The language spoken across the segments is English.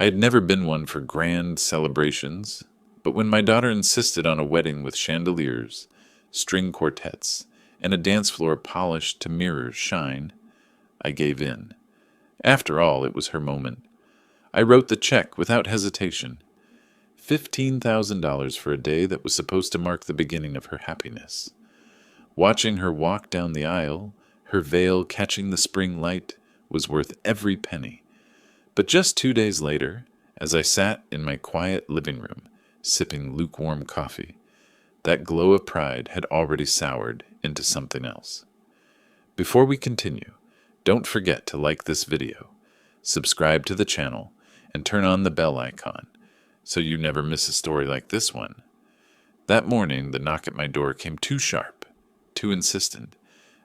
I had never been one for grand celebrations, but when my daughter insisted on a wedding with chandeliers, string quartets, and a dance floor polished to mirrors shine, I gave in. After all, it was her moment. I wrote the check without hesitation. $15,000 for a day that was supposed to mark the beginning of her happiness. Watching her walk down the aisle, her veil catching the spring light, was worth every penny. But just 2 days later, as I sat in my quiet living room, sipping lukewarm coffee, that glow of pride had already soured into something else. Before we continue, don't forget to like this video, subscribe to the channel, and turn on the bell icon so you never miss a story like this one. That morning, the knock at my door came too sharp, too insistent,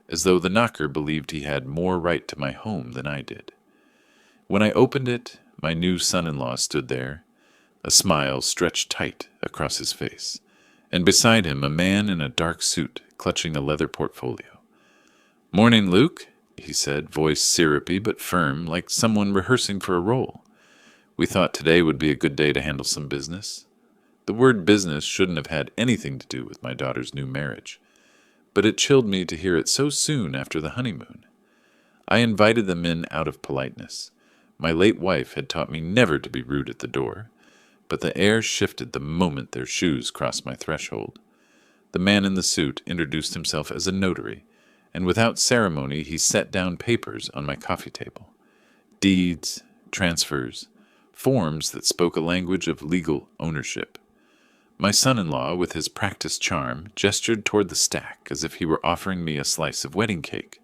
as though the knocker believed he had more right to my home than I did. When I opened it, my new son-in-law stood there, a smile stretched tight across his face, and beside him a man in a dark suit clutching a leather portfolio. "Morning, Luke," he said, voice syrupy but firm, like someone rehearsing for a role. We thought today would be a good day to handle some business. The word business shouldn't have had anything to do with my daughter's new marriage, but it chilled me to hear it so soon after the honeymoon. I invited them in out of politeness. My late wife had taught me never to be rude at the door, but the air shifted the moment their shoes crossed my threshold. The man in the suit introduced himself as a notary, and without ceremony he set down papers on my coffee table. Deeds, transfers, forms that spoke a language of legal ownership. My son-in-law, with his practiced charm, gestured toward the stack as if he were offering me a slice of wedding cake.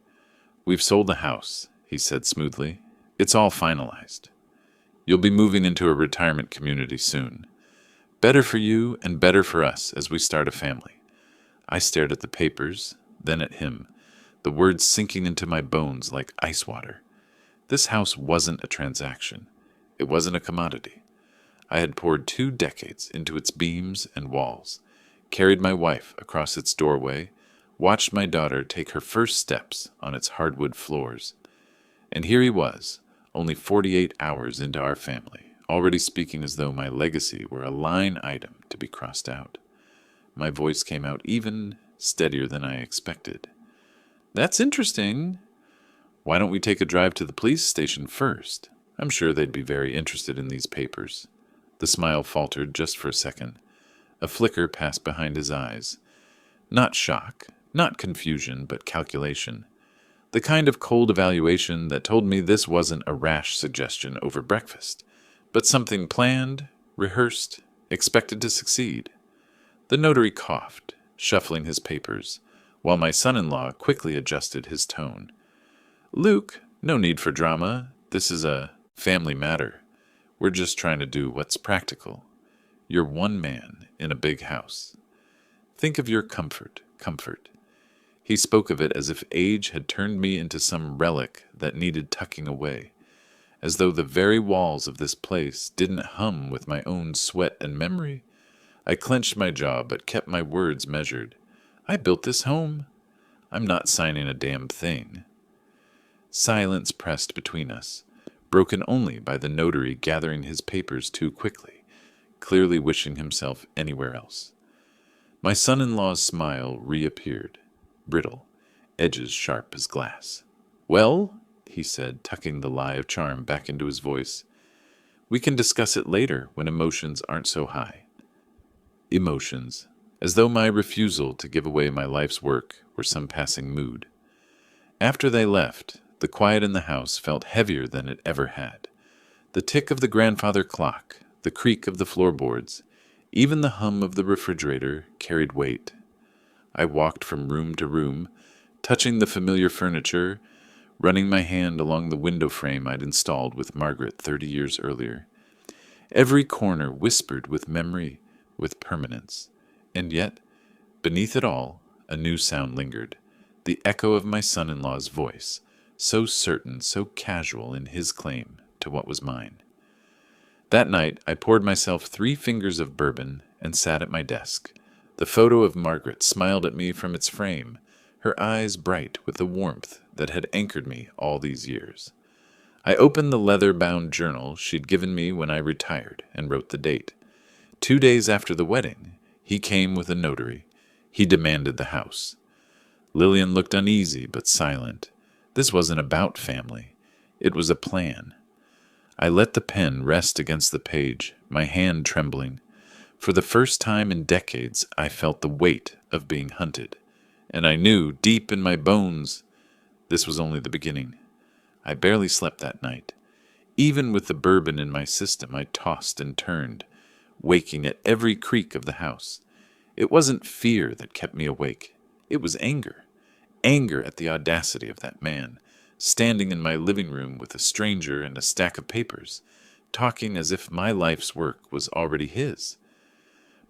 "We've sold the house," he said smoothly. "It's all finalized. You'll be moving into a retirement community soon. Better for you and better for us as we start a family." I stared at the papers, then at him, the words sinking into my bones like ice water. This house wasn't a transaction. It wasn't a commodity. I had poured 2 decades into its beams and walls, carried my wife across its doorway, watched my daughter take her first steps on its hardwood floors. And here he was, only 48 hours into our family, already speaking as though my legacy were a line item to be crossed out. My voice came out even steadier than I expected. "That's interesting. Why don't we take a drive to the police station first? I'm sure they'd be very interested in these papers." The smile faltered just for a second. A flicker passed behind his eyes. Not shock, not confusion, but calculation. The kind of cold evaluation that told me this wasn't a rash suggestion over breakfast, but something planned, rehearsed, expected to succeed. The notary coughed, shuffling his papers, while my son-in-law quickly adjusted his tone. "Luke, no need for drama. This is a family matter. We're just trying to do what's practical. You're one man in a big house. Think of your comfort. He spoke of it as if age had turned me into some relic that needed tucking away, as though the very walls of this place didn't hum with my own sweat and memory. I clenched my jaw but kept my words measured. I built this home. I'm not signing a damn thing. Silence pressed between us, broken only by the notary gathering his papers too quickly, clearly wishing himself anywhere else. My son-in-law's smile reappeared, brittle, edges sharp as glass. "Well," he said, tucking the lie of charm back into his voice, "we can discuss it later when emotions aren't so high." Emotions, as though my refusal to give away my life's work were some passing mood. After they left, the quiet in the house felt heavier than it ever had. The tick of the grandfather clock, the creak of the floorboards, even the hum of the refrigerator carried weight. I walked from room to room, touching the familiar furniture, running my hand along the window frame I'd installed with Margaret 30 years earlier. Every corner whispered with memory, with permanence. And yet, beneath it all, a new sound lingered, the echo of my son-in-law's voice, so certain, so casual in his claim to what was mine. That night, I poured myself 3 fingers of bourbon and sat at my desk. The photo of Margaret smiled at me from its frame, her eyes bright with the warmth that had anchored me all these years. I opened the leather-bound journal she'd given me when I retired and wrote the date. 2 days after the wedding, he came with a notary. He demanded the house. Lillian looked uneasy but silent. This wasn't about family. It was a plan. I let the pen rest against the page, my hand trembling. For the first time in decades, I felt the weight of being hunted. And I knew, deep in my bones, this was only the beginning. I barely slept that night. Even with the bourbon in my system, I tossed and turned, waking at every creak of the house. It wasn't fear that kept me awake. It was anger. Anger at the audacity of that man, standing in my living room with a stranger and a stack of papers, talking as if my life's work was already his.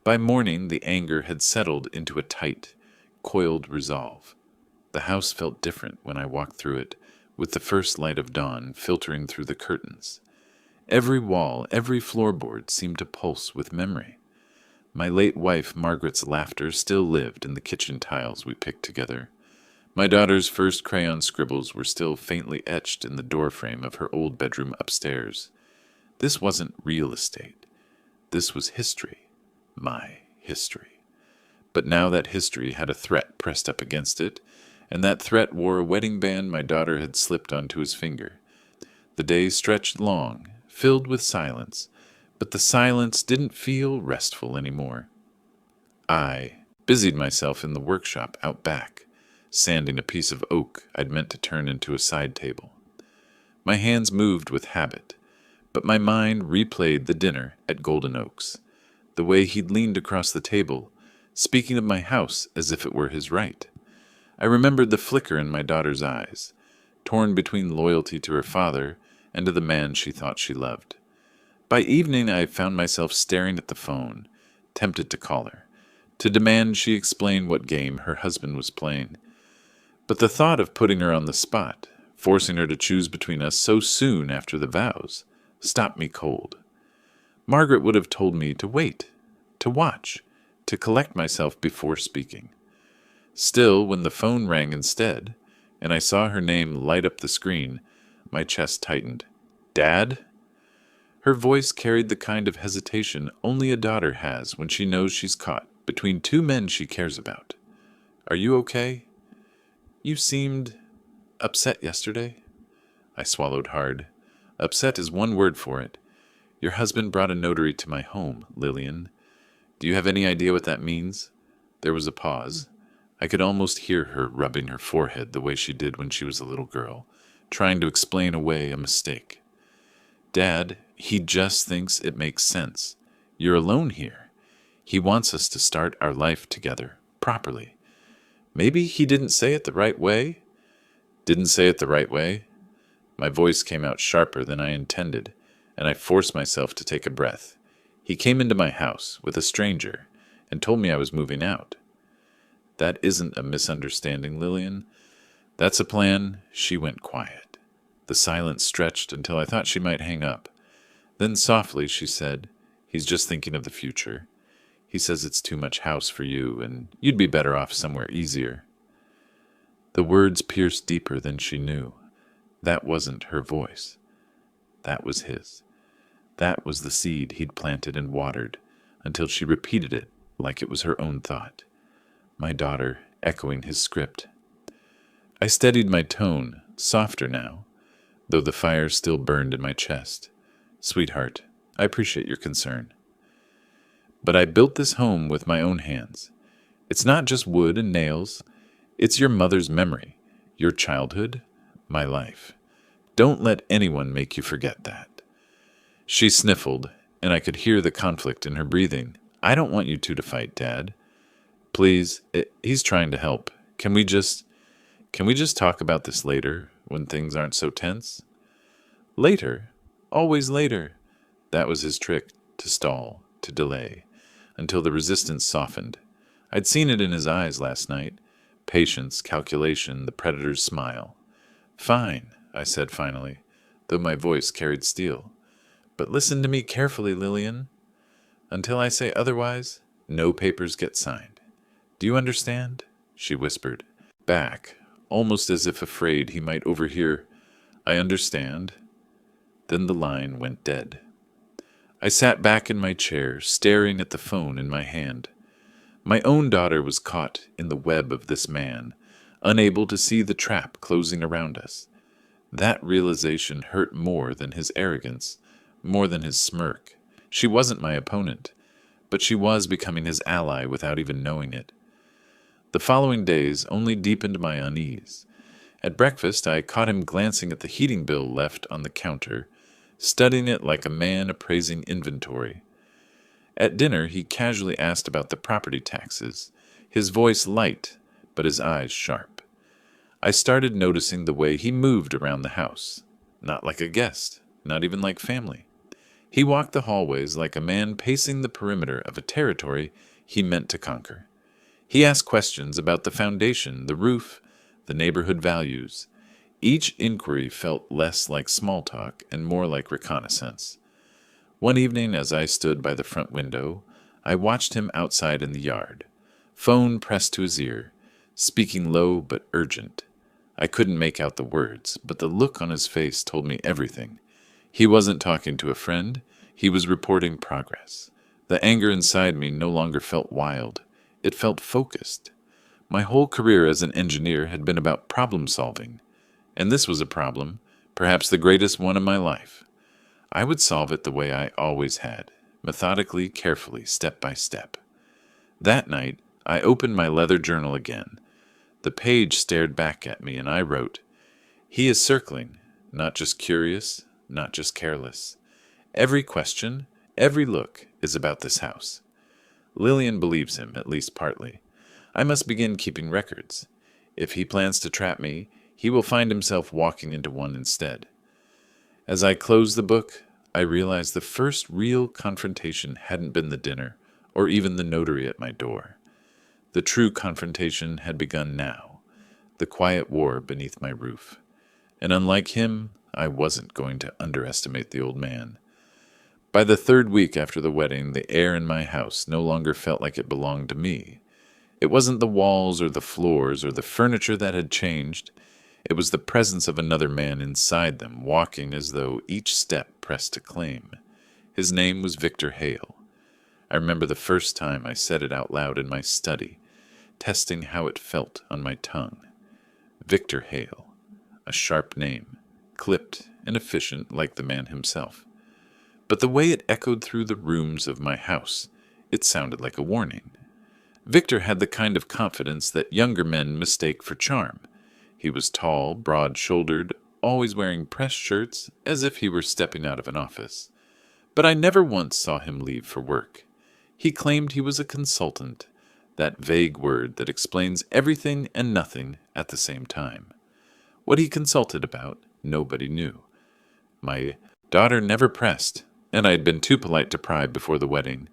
By morning, the anger had settled into a tight, coiled resolve. The house felt different when I walked through it, with the first light of dawn filtering through the curtains. Every wall, every floorboard seemed to pulse with memory. My late wife Margaret's laughter still lived in the kitchen tiles we picked together. My daughter's first crayon scribbles were still faintly etched in the doorframe of her old bedroom upstairs. This wasn't real estate. This was history. My history. But now that history had a threat pressed up against it, and that threat wore a wedding band my daughter had slipped onto his finger. The days stretched long, filled with silence, but the silence didn't feel restful anymore. I busied myself in the workshop out back, sanding a piece of oak I'd meant to turn into a side table. My hands moved with habit, but my mind replayed the dinner at Golden Oaks, the way he'd leaned across the table, speaking of my house as if it were his right. I remembered the flicker in my daughter's eyes, torn between loyalty to her father and to the man she thought she loved. By evening, I found myself staring at the phone, tempted to call her, to demand she explain what game her husband was playing. But the thought of putting her on the spot, forcing her to choose between us so soon after the vows, stopped me cold. Margaret would have told me to wait, to watch, to collect myself before speaking. Still, when the phone rang instead, and I saw her name light up the screen, my chest tightened. Dad? Her voice carried the kind of hesitation only a daughter has when she knows she's caught between two men she cares about. Are you okay? You seemed upset yesterday. I swallowed hard. Upset is one word for it. Your husband brought a notary to my home, Lillian. Do you have any idea what that means? There was a pause. I could almost hear her rubbing her forehead the way she did when she was a little girl, trying to explain away a mistake. Dad, he just thinks it makes sense. You're alone here. He wants us to start our life together, properly. Maybe he didn't say it the right way? Didn't say it the right way? My voice came out sharper than I intended, and I forced myself to take a breath. He came into my house with a stranger and told me I was moving out. That isn't a misunderstanding, Lillian. That's a plan. She went quiet. The silence stretched until I thought she might hang up. Then softly she said, He's just thinking of the future. He says it's too much house for you, and you'd be better off somewhere easier. The words pierced deeper than she knew. That wasn't her voice. That was his. That was the seed he'd planted and watered, until she repeated it like it was her own thought. My daughter echoing his script. I steadied my tone, softer now, though the fire still burned in my chest. Sweetheart, I appreciate your concern. But I built this home with my own hands. It's not just wood and nails. It's your mother's memory, your childhood, my life. Don't let anyone make you forget that. She sniffled, and I could hear the conflict in her breathing. I don't want you two to fight, Dad. Please, he's trying to help. Can we just talk about this later, when things aren't so tense? Later? Always later. That was his trick, to stall, to delay, until the resistance softened. I'd seen it in his eyes last night. Patience, calculation, the predator's smile. Fine, I said finally, though my voice carried steel. But listen to me carefully, Lillian. Until I say otherwise, no papers get signed. Do you understand? She whispered, back, almost as if afraid he might overhear. I understand. Then the line went dead. I sat back in my chair, staring at the phone in my hand. My own daughter was caught in the web of this man, unable to see the trap closing around us. That realization hurt more than his arrogance, more than his smirk. She wasn't my opponent, but she was becoming his ally without even knowing it. The following days only deepened my unease. At breakfast, I caught him glancing at the heating bill left on the counter, studying it like a man appraising inventory. At dinner, he casually asked about the property taxes, his voice light, but his eyes sharp. I started noticing the way he moved around the house. Not like a guest, not even like family. He walked the hallways like a man pacing the perimeter of a territory he meant to conquer. He asked questions about the foundation, the roof, the neighborhood values. Each inquiry felt less like small talk and more like reconnaissance. One evening, as I stood by the front window, I watched him outside in the yard, phone pressed to his ear, speaking low but urgent. I couldn't make out the words, but the look on his face told me everything. He wasn't talking to a friend, he was reporting progress. The anger inside me no longer felt wild, it felt focused. My whole career as an engineer had been about problem solving, and this was a problem, perhaps the greatest one in my life. I would solve it the way I always had, methodically, carefully, step by step. That night, I opened my leather journal again. The page stared back at me, and I wrote, "He is circling, not just curious, not just careless. Every question, every look is about this house. Lillian believes him, at least partly. I must begin keeping records. If he plans to trap me, he will find himself walking into one instead." As I closed the book, I realized the first real confrontation hadn't been the dinner, or even the notary at my door. The true confrontation had begun now, the quiet war beneath my roof. And unlike him, I wasn't going to underestimate the old man. By the third week after the wedding, the air in my house no longer felt like it belonged to me. It wasn't the walls or the floors or the furniture that had changed. It was the presence of another man inside them, walking as though each step pressed a claim. His name was Victor Hale. I remember the first time I said it out loud in my study, testing how it felt on my tongue. Victor Hale, a sharp name, clipped and efficient like the man himself. But the way it echoed through the rooms of my house, it sounded like a warning. Victor had the kind of confidence that younger men mistake for charm. He was tall, broad-shouldered, always wearing press shirts as if he were stepping out of an office. But I never once saw him leave for work. He claimed he was a consultant, that vague word that explains everything and nothing at the same time. What he consulted about, nobody knew. My daughter never pressed, and I had been too polite to pry before the wedding.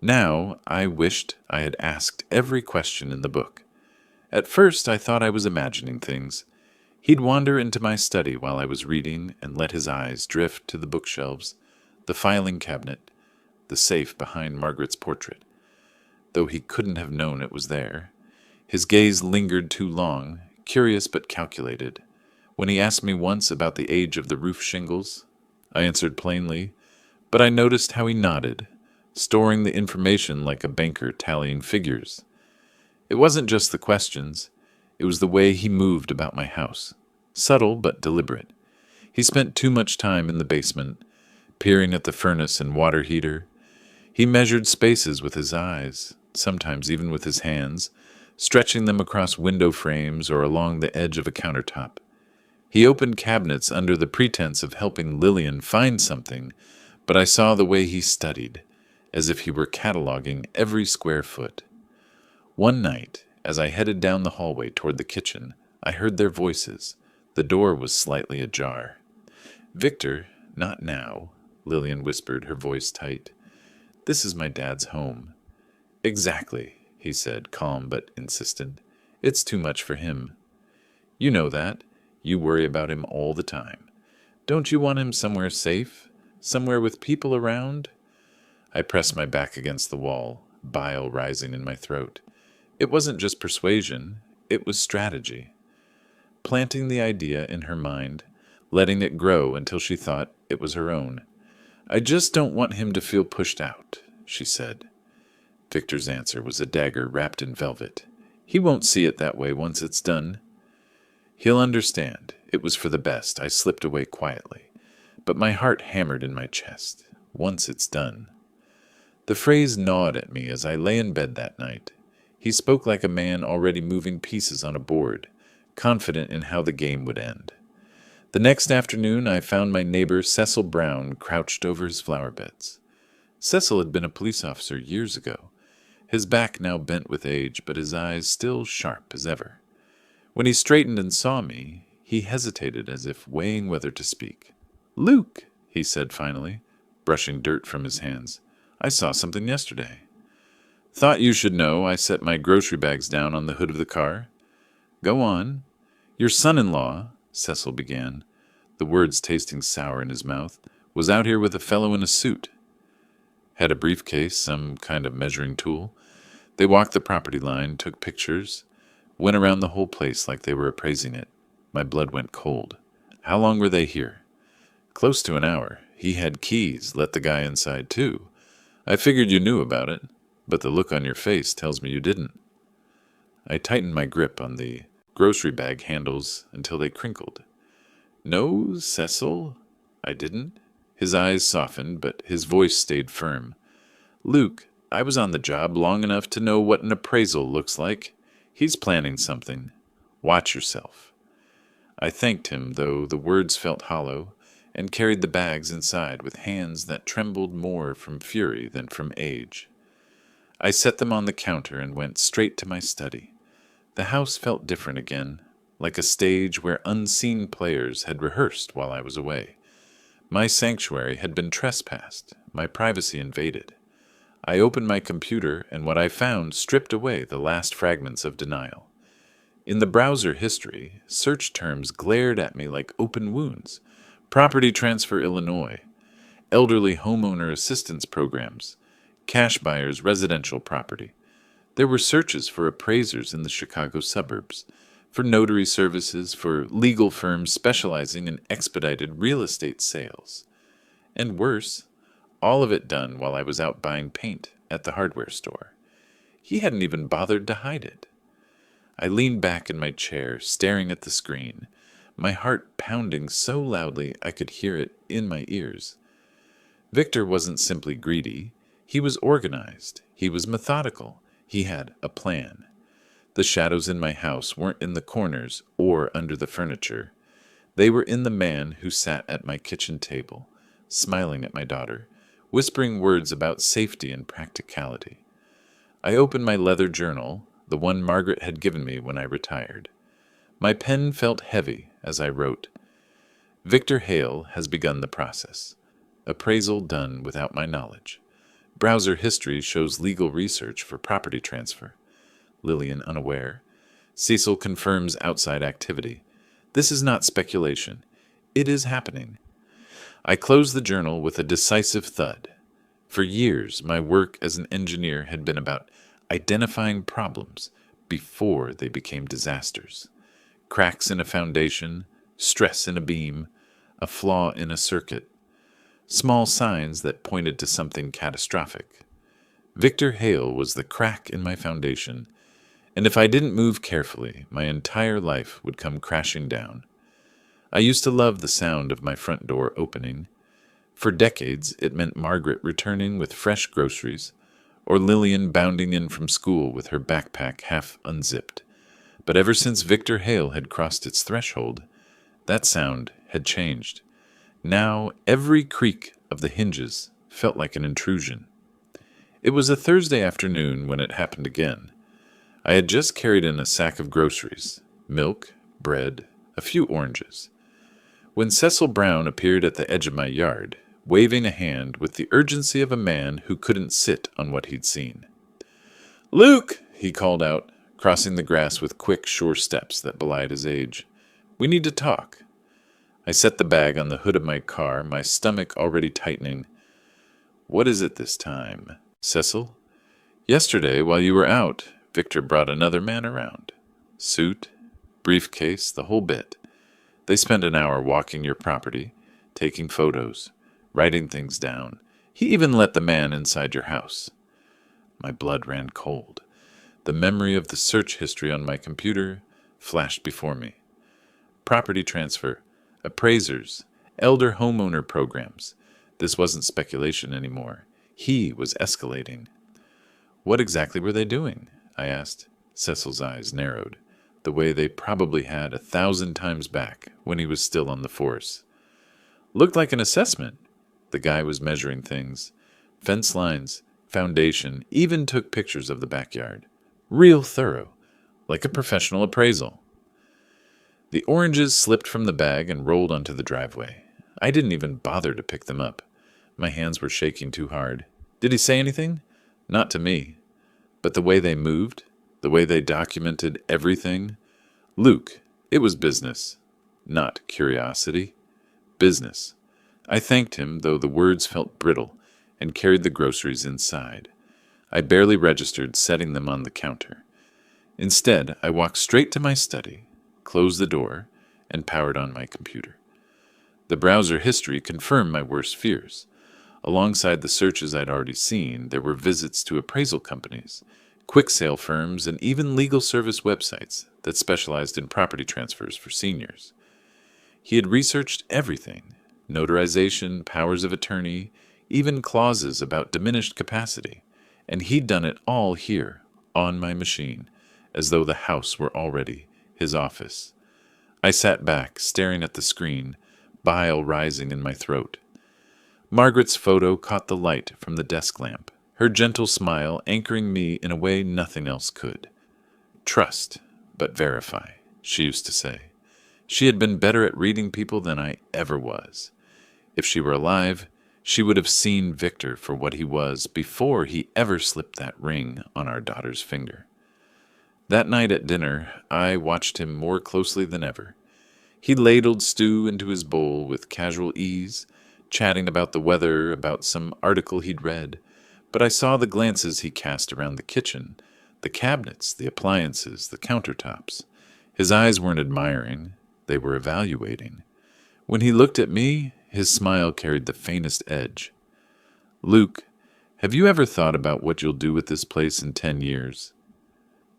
Now I wished I had asked every question in the book. At first I thought I was imagining things. He'd wander into my study while I was reading and let his eyes drift to the bookshelves, the filing cabinet, the safe behind Margaret's portrait. Though he couldn't have known it was there, his gaze lingered too long, curious but calculated. When he asked me once about the age of the roof shingles, I answered plainly, but I noticed how he nodded, storing the information like a banker tallying figures. It wasn't just the questions, it was the way he moved about my house, subtle but deliberate. He spent too much time in the basement, peering at the furnace and water heater. He measured spaces with his eyes, sometimes even with his hands, stretching them across window frames or along the edge of a countertop. He opened cabinets under the pretense of helping Lillian find something, but I saw the way he studied, as if he were cataloging every square foot. One night, as I headed down the hallway toward the kitchen, I heard their voices. The door was slightly ajar. "Victor, not now," Lillian whispered, her voice tight. "This is my dad's home." "Exactly," he said, calm but insistent. "It's too much for him. You know that. You worry about him all the time. Don't you want him somewhere safe? Somewhere with people around?" I pressed my back against the wall, bile rising in my throat. It wasn't just persuasion, it was strategy. Planting the idea in her mind, letting it grow until she thought It was her own. "I just don't want him to feel pushed out," she said. Victor's answer was a dagger wrapped in velvet. "He won't see it that way once it's done." "He'll understand. It was for the best." I slipped away quietly, but my heart hammered in my chest. "Once it's done." The phrase gnawed at me as I lay in bed that night. He spoke like a man already moving pieces on a board, confident in how the game would end. The next afternoon I found my neighbor Cecil Brown crouched over his flower beds. Cecil had been a police officer years ago, his back now bent with age, but his eyes still sharp as ever. When he straightened and saw me, he hesitated as if weighing whether to speak. "Luke," he said finally, brushing dirt from his hands, "I saw something yesterday." "Thought you should know." I set my grocery bags down on the hood of the car. "Go on." "Your son-in-law," Cecil began, the words tasting sour in his mouth, "was out here with a fellow in a suit. Had a briefcase, some kind of measuring tool. They walked the property line, took pictures, went around the whole place like they were appraising it. My blood went cold. How long were they here?" "Close to an hour. He had keys, let the guy inside too. I figured you knew about it, but the look on your face tells me you didn't." I tightened my grip on the grocery bag handles until they crinkled. "No, Cecil, I didn't." His eyes softened, but his voice stayed firm. "Luke, I was on the job long enough to know what an appraisal looks like. He's planning something. Watch yourself." I thanked him, though the words felt hollow, and carried the bags inside with hands that trembled more from fury than from age. I set them on the counter and went straight to my study. The house felt different again, like a stage where unseen players had rehearsed while I was away. My sanctuary had been trespassed, my privacy invaded. I opened my computer, and what I found stripped away the last fragments of denial. In the browser history, search terms glared at me like open wounds. Property Transfer Illinois, elderly homeowner assistance programs, cash buyers residential property. There were searches for appraisers in the Chicago suburbs, for notary services, for legal firms specializing in expedited real estate sales. And worse, all of it done while I was out buying paint at the hardware store. He hadn't even bothered to hide it. I leaned back in my chair, staring at the screen, my heart pounding so loudly I could hear it in my ears. Victor wasn't simply greedy. He was organized. He was methodical. He had a plan. The shadows in my house weren't in the corners or under the furniture. They were in the man who sat at my kitchen table, smiling at my daughter, whispering words about safety and practicality. I opened my leather journal, the one Margaret had given me when I retired. My pen felt heavy as I wrote, "Victor Hale has begun the process. Appraisal done without my knowledge. Browser history shows legal research for property transfer. Lillian unaware. Cecil confirms outside activity. This is not speculation. It is happening." I closed the journal with a decisive thud. For years, my work as an engineer had been about identifying problems before they became disasters. Cracks in a foundation, stress in a beam, a flaw in a circuit. Small signs that pointed to something catastrophic. Victor Hale was the crack in my foundation, and if I didn't move carefully, my entire life would come crashing down. I used to love the sound of my front door opening. For decades, it meant Margaret returning with fresh groceries, or Lillian bounding in from school with her backpack half unzipped. But ever since Victor Hale had crossed its threshold, that sound had changed. Now every creak of the hinges felt like an intrusion. It was a Thursday afternoon when it happened again. I had just carried in a sack of groceries, milk, bread, a few oranges, when Cecil Brown appeared at the edge of my yard, waving a hand with the urgency of a man who couldn't sit on what he'd seen. "Luke!" he called out, crossing the grass with quick, sure steps that belied his age. "We need to talk." I set the bag on the hood of my car, my stomach already tightening. "What is it this time, Cecil?" "Yesterday, while you were out, Victor brought another man around. Suit, briefcase, the whole bit. They spent an hour walking your property, taking photos, writing things down. He even let the man inside your house. My blood ran cold. The memory of the search history on my computer flashed before me. Property transfer, appraisers, elder homeowner programs. This wasn't speculation anymore. He was escalating. What exactly were they doing? I asked. Cecil's eyes narrowed, the way they probably had 1,000 times back when he was still on the force. Looked like an assessment. The guy was measuring things. Fence lines, foundation, even took pictures of the backyard. Real thorough, like a professional appraisal. The oranges slipped from the bag and rolled onto the driveway. I didn't even bother to pick them up. My hands were shaking too hard. Did he say anything? Not to me. But the way they moved, the way they documented everything. Luke, it was business. Not curiosity. Business. I thanked him, though the words felt brittle, and carried the groceries inside. I barely registered setting them on the counter. Instead, I walked straight to my study, closed the door, and powered on my computer. The browser history confirmed my worst fears. Alongside the searches I'd already seen, there were visits to appraisal companies, quick sale firms, and even legal service websites that specialized in property transfers for seniors. He had researched everything: notarization, powers of attorney, even clauses about diminished capacity, and he'd done it all here, on my machine, as though the house were already his office. I sat back, staring at the screen, bile rising in my throat. Margaret's photo caught the light from the desk lamp, her gentle smile anchoring me in a way nothing else could. Trust, but verify, she used to say. She had been better at reading people than I ever was. If she were alive, she would have seen Victor for what he was before he ever slipped that ring on our daughter's finger. That night at dinner, I watched him more closely than ever. He ladled stew into his bowl with casual ease, chatting about the weather, about some article he'd read, but I saw the glances he cast around the kitchen, the cabinets, the appliances, the countertops. His eyes weren't admiring, they were evaluating. When he looked at me, his smile carried the faintest edge. Luke, have you ever thought about what you'll do with this place in 10 years?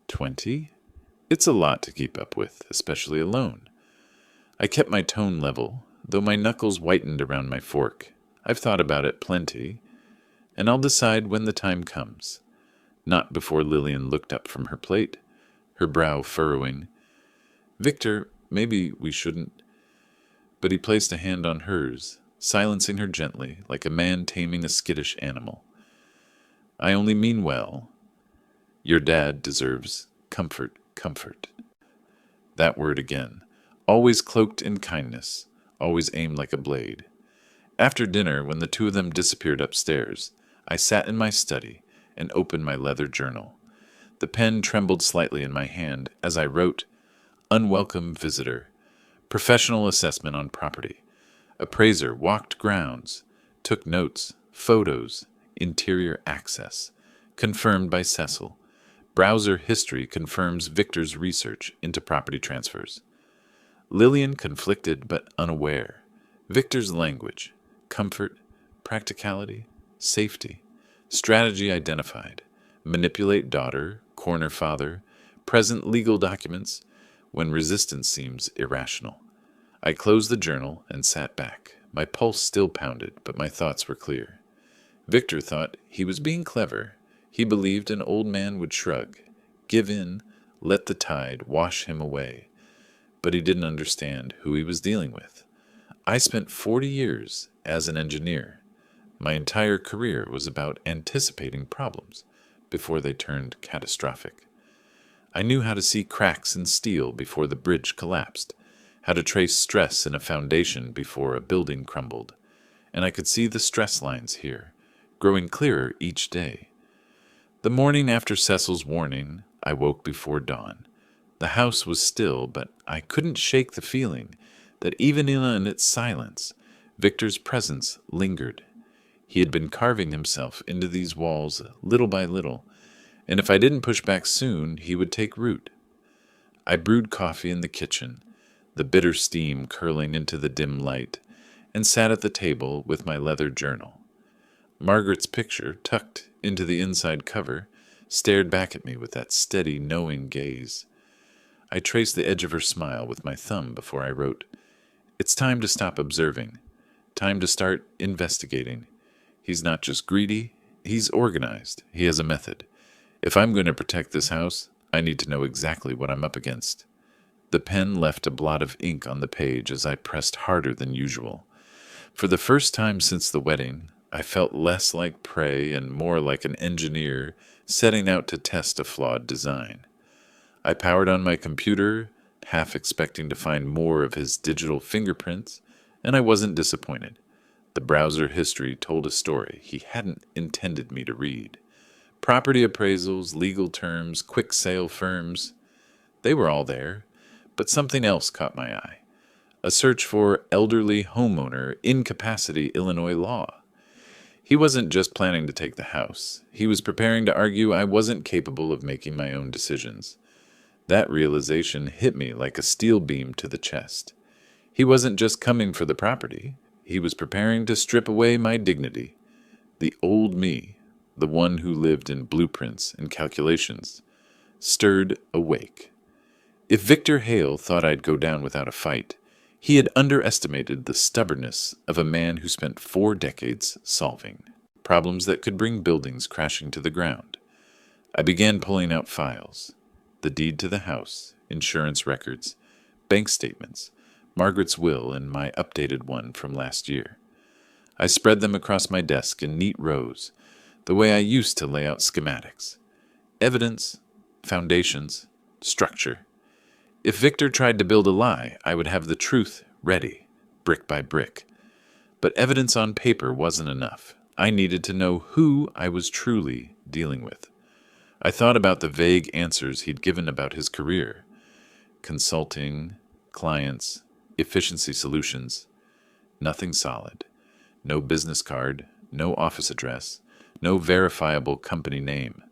20? It's a lot to keep up with, especially alone. I kept my tone level, though my knuckles whitened around my fork. I've thought about it plenty, and I'll decide when the time comes. Not before Lillian looked up from her plate, her brow furrowing. Victor, maybe we shouldn't. But he placed a hand on hers, silencing her gently, like a man taming a skittish animal. I only mean well. Your dad deserves comfort. That word again, always cloaked in kindness, always aimed like a blade. After dinner, when the two of them disappeared upstairs, I sat in my study and opened my leather journal. The pen trembled slightly in my hand as I wrote, Unwelcome visitor. Professional assessment on property. Appraiser walked grounds, took notes, photos, interior access. Confirmed by Cecil. Browser history confirms Victor's research into property transfers. Lillian conflicted but unaware. Victor's language. Comfort, practicality, safety. Strategy identified. Manipulate daughter, corner father, present legal documents, when resistance seems irrational. I closed the journal and sat back. My pulse still pounded, but my thoughts were clear. Victor thought he was being clever. He believed an old man would shrug, give in, let the tide wash him away. But he didn't understand who he was dealing with. I spent 40 years as an engineer. My entire career was about anticipating problems before they turned catastrophic. I knew how to see cracks in steel before the bridge collapsed, how to trace stress in a foundation before a building crumbled, and I could see the stress lines here, growing clearer each day. The morning after Cecil's warning, I woke before dawn. The house was still, but I couldn't shake the feeling that even in its silence, Victor's presence lingered. He had been carving himself into these walls little by little, and if I didn't push back soon, he would take root. I brewed coffee in the kitchen, the bitter steam curling into the dim light, and sat at the table with my leather journal. Margaret's picture, tucked into the inside cover, stared back at me with that steady, knowing gaze. I traced the edge of her smile with my thumb before I wrote, "It's time to stop observing. Time to start investigating. He's not just greedy, he's organized. He has a method. If I'm going to protect this house, I need to know exactly what I'm up against." The pen left a blot of ink on the page as I pressed harder than usual. For the first time since the wedding, I felt less like prey and more like an engineer setting out to test a flawed design. I powered on my computer, half expecting to find more of his digital fingerprints, and I wasn't disappointed. The browser history told a story he hadn't intended me to read. Property appraisals, legal terms, quick sale firms, they were all there, but something else caught my eye. A search for elderly homeowner, incapacity, Illinois law. He wasn't just planning to take the house. He was preparing to argue I wasn't capable of making my own decisions. That realization hit me like a steel beam to the chest. He wasn't just coming for the property. He was preparing to strip away my dignity. The old me, the one who lived in blueprints and calculations, stirred awake. If Victor Hale thought I'd go down without a fight, he had underestimated the stubbornness of a man who spent 4 decades solving problems that could bring buildings crashing to the ground. I began pulling out files. The deed to the house, insurance records, bank statements, Margaret's will, and my updated one from last year. I spread them across my desk in neat rows, the way I used to lay out schematics. Evidence, foundations, structure. If Victor tried to build a lie, I would have the truth ready, brick by brick. But evidence on paper wasn't enough. I needed to know who I was truly dealing with. I thought about the vague answers he'd given about his career. Consulting, clients, efficiency solutions. Nothing solid. No business card, no office address, no verifiable company name.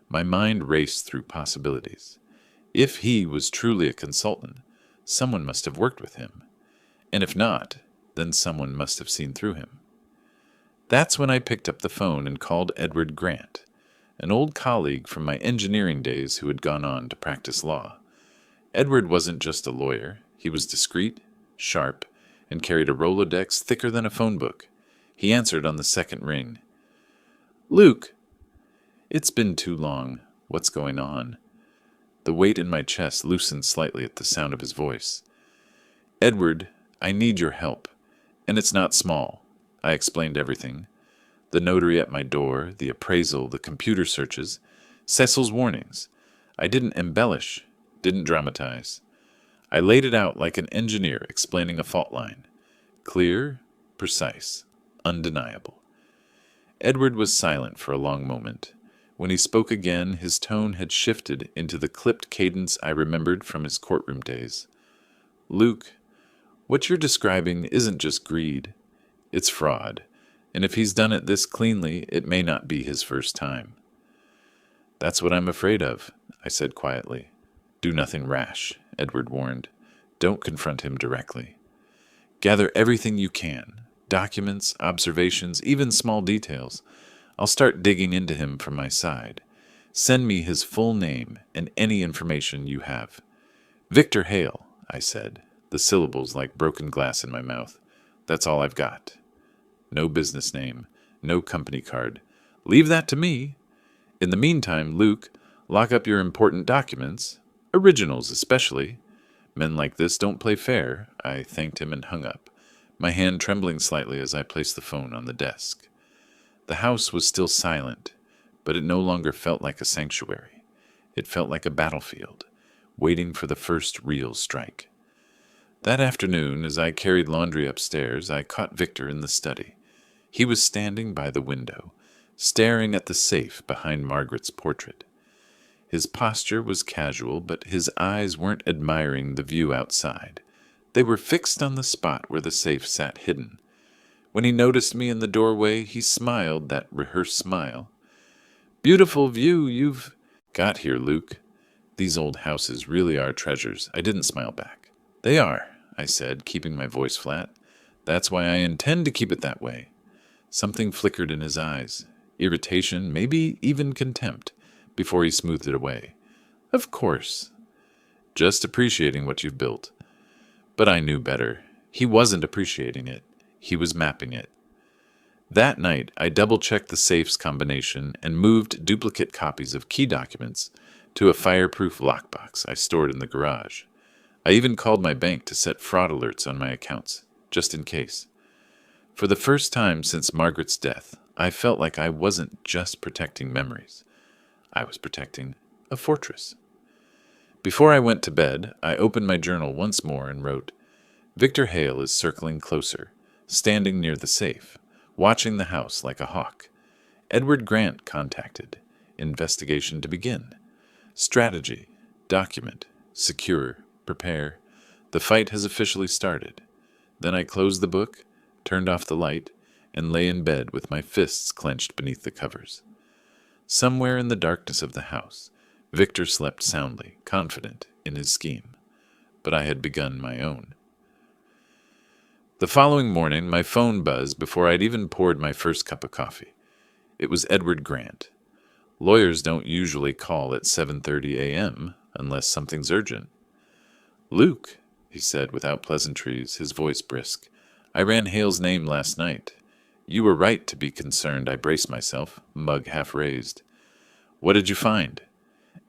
My mind raced through possibilities. If he was truly a consultant, someone must have worked with him. And if not, then someone must have seen through him. That's when I picked up the phone and called Edward Grant, an old colleague from my engineering days who had gone on to practice law. Edward wasn't just a lawyer. He was discreet, sharp, and carried a Rolodex thicker than a phone book. He answered on the second ring. "Luke, it's been too long. What's going on?" The weight in my chest loosened slightly at the sound of his voice. "Edward, I need your help. And it's not small." I explained everything. The notary at my door, the appraisal, the computer searches, Cecil's warnings. I didn't embellish, didn't dramatize. I laid it out like an engineer explaining a fault line. Clear, precise, undeniable. Edward was silent for a long moment. When he spoke again, his tone had shifted into the clipped cadence I remembered from his courtroom days. "Luke, what you're describing isn't just greed. It's fraud. And if he's done it this cleanly, it may not be his first time." "That's what I'm afraid of," I said quietly. "Do nothing rash," Edward warned. "Don't confront him directly. Gather everything you can. Documents, observations, even small details. I'll start digging into him from my side. Send me his full name and any information you have." "Victor Hale," I said, the syllables like broken glass in my mouth. "That's all I've got. No business name, no company card. Leave that to me. In the meantime, Luke, lock up your important documents, originals especially. Men like this don't play fair." I thanked him and hung up, my hand trembling slightly as I placed the phone on the desk. The house was still silent, but it no longer felt like a sanctuary. It felt like a battlefield, waiting for the first real strike. That afternoon, as I carried laundry upstairs, I caught Victor in the study. He was standing by the window, staring at the safe behind Margaret's portrait. His posture was casual, but his eyes weren't admiring the view outside. They were fixed on the spot where the safe sat hidden. When he noticed me in the doorway, he smiled that rehearsed smile. "Beautiful view you've got here, Luke. These old houses really are treasures." I didn't smile back. "They are," I said, keeping my voice flat. That's why I intend to keep it that way. Something flickered in his eyes, irritation, maybe even contempt, before he smoothed it away. Of course. Just appreciating what you've built. But I knew better. He wasn't appreciating it. He was mapping it. That night, I double-checked the safe's combination and moved duplicate copies of key documents to a fireproof lockbox I stored in the garage. I even called my bank to set fraud alerts on my accounts, just in case. For the first time since Margaret's death, I felt like I wasn't just protecting memories. I was protecting a fortress. Before I went to bed, I opened my journal once more and wrote, Victor Hale is circling closer, standing near the safe, watching the house like a hawk. Edward Grant contacted. Investigation to begin. Strategy. Document. Secure. Prepare. The fight has officially started. Then I closed the book, turned off the light, and lay in bed with my fists clenched beneath the covers. Somewhere in the darkness of the house, Victor slept soundly, confident in his scheme. But I had begun my own. The following morning, my phone buzzed before I'd even poured my first cup of coffee. It was Edward Grant. Lawyers don't usually call at 7:30 a.m. unless something's urgent. Luke, he said without pleasantries, his voice brisk. I ran Hale's name last night. You were right to be concerned, I braced myself, mug half raised. What did you find?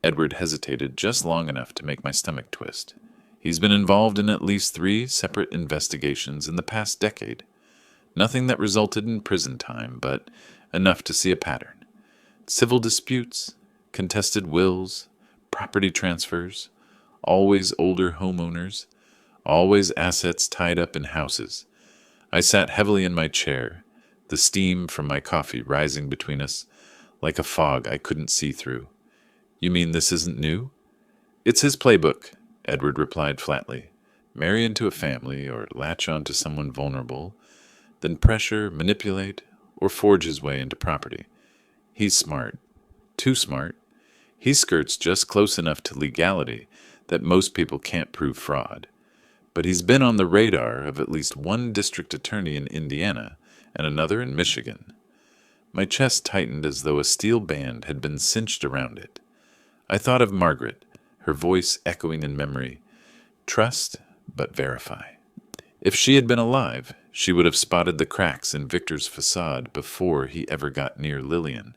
Edward hesitated just long enough to make my stomach twist. He's been involved in at least 3 separate investigations in the past decade. Nothing that resulted in prison time, but enough to see a pattern. Civil disputes, contested wills, property transfers, always older homeowners, always assets tied up in houses. I sat heavily in my chair, the steam from my coffee rising between us, like a fog I couldn't see through. You mean this isn't new? It's his playbook, Edward replied flatly. Marry into a family or latch on to someone vulnerable, then pressure, manipulate, or forge his way into property. He's smart. Too smart. He skirts just close enough to legality that most people can't prove fraud. But he's been on the radar of at least one district attorney in Indiana and another in Michigan. My chest tightened as though a steel band had been cinched around it. I thought of Margaret, her voice echoing in memory. Trust, but verify. If she had been alive, she would have spotted the cracks in Victor's facade before he ever got near Lillian.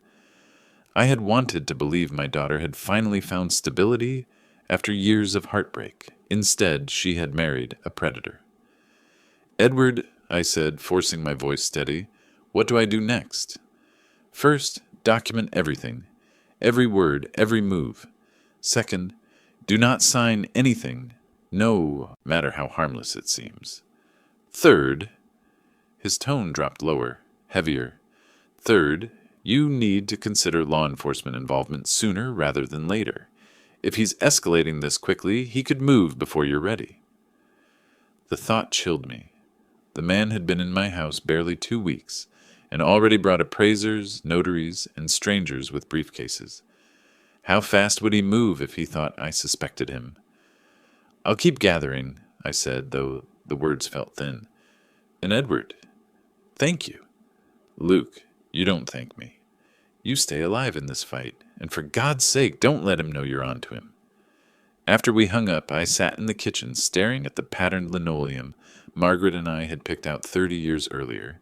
I had wanted to believe my daughter had finally found stability after years of heartbreak. Instead, she had married a predator. Edward, I said, forcing my voice steady, what do I do next? First, document everything. Every word, every move. Second, do not sign anything, no matter how harmless it seems. Third, his tone dropped lower, heavier. Third, you need to consider law enforcement involvement sooner rather than later. If he's escalating this quickly, he could move before you're ready. The thought chilled me. The man had been in my house barely 2 weeks, and already brought appraisers, notaries, and strangers with briefcases. How fast would he move if he thought I suspected him? I'll keep gathering, I said, though the words felt thin. And Edward, thank you. Luke, you don't thank me. You stay alive in this fight, and for God's sake, don't let him know you're on to him. After we hung up, I sat in the kitchen staring at the patterned linoleum Margaret and I had picked out 30 years earlier.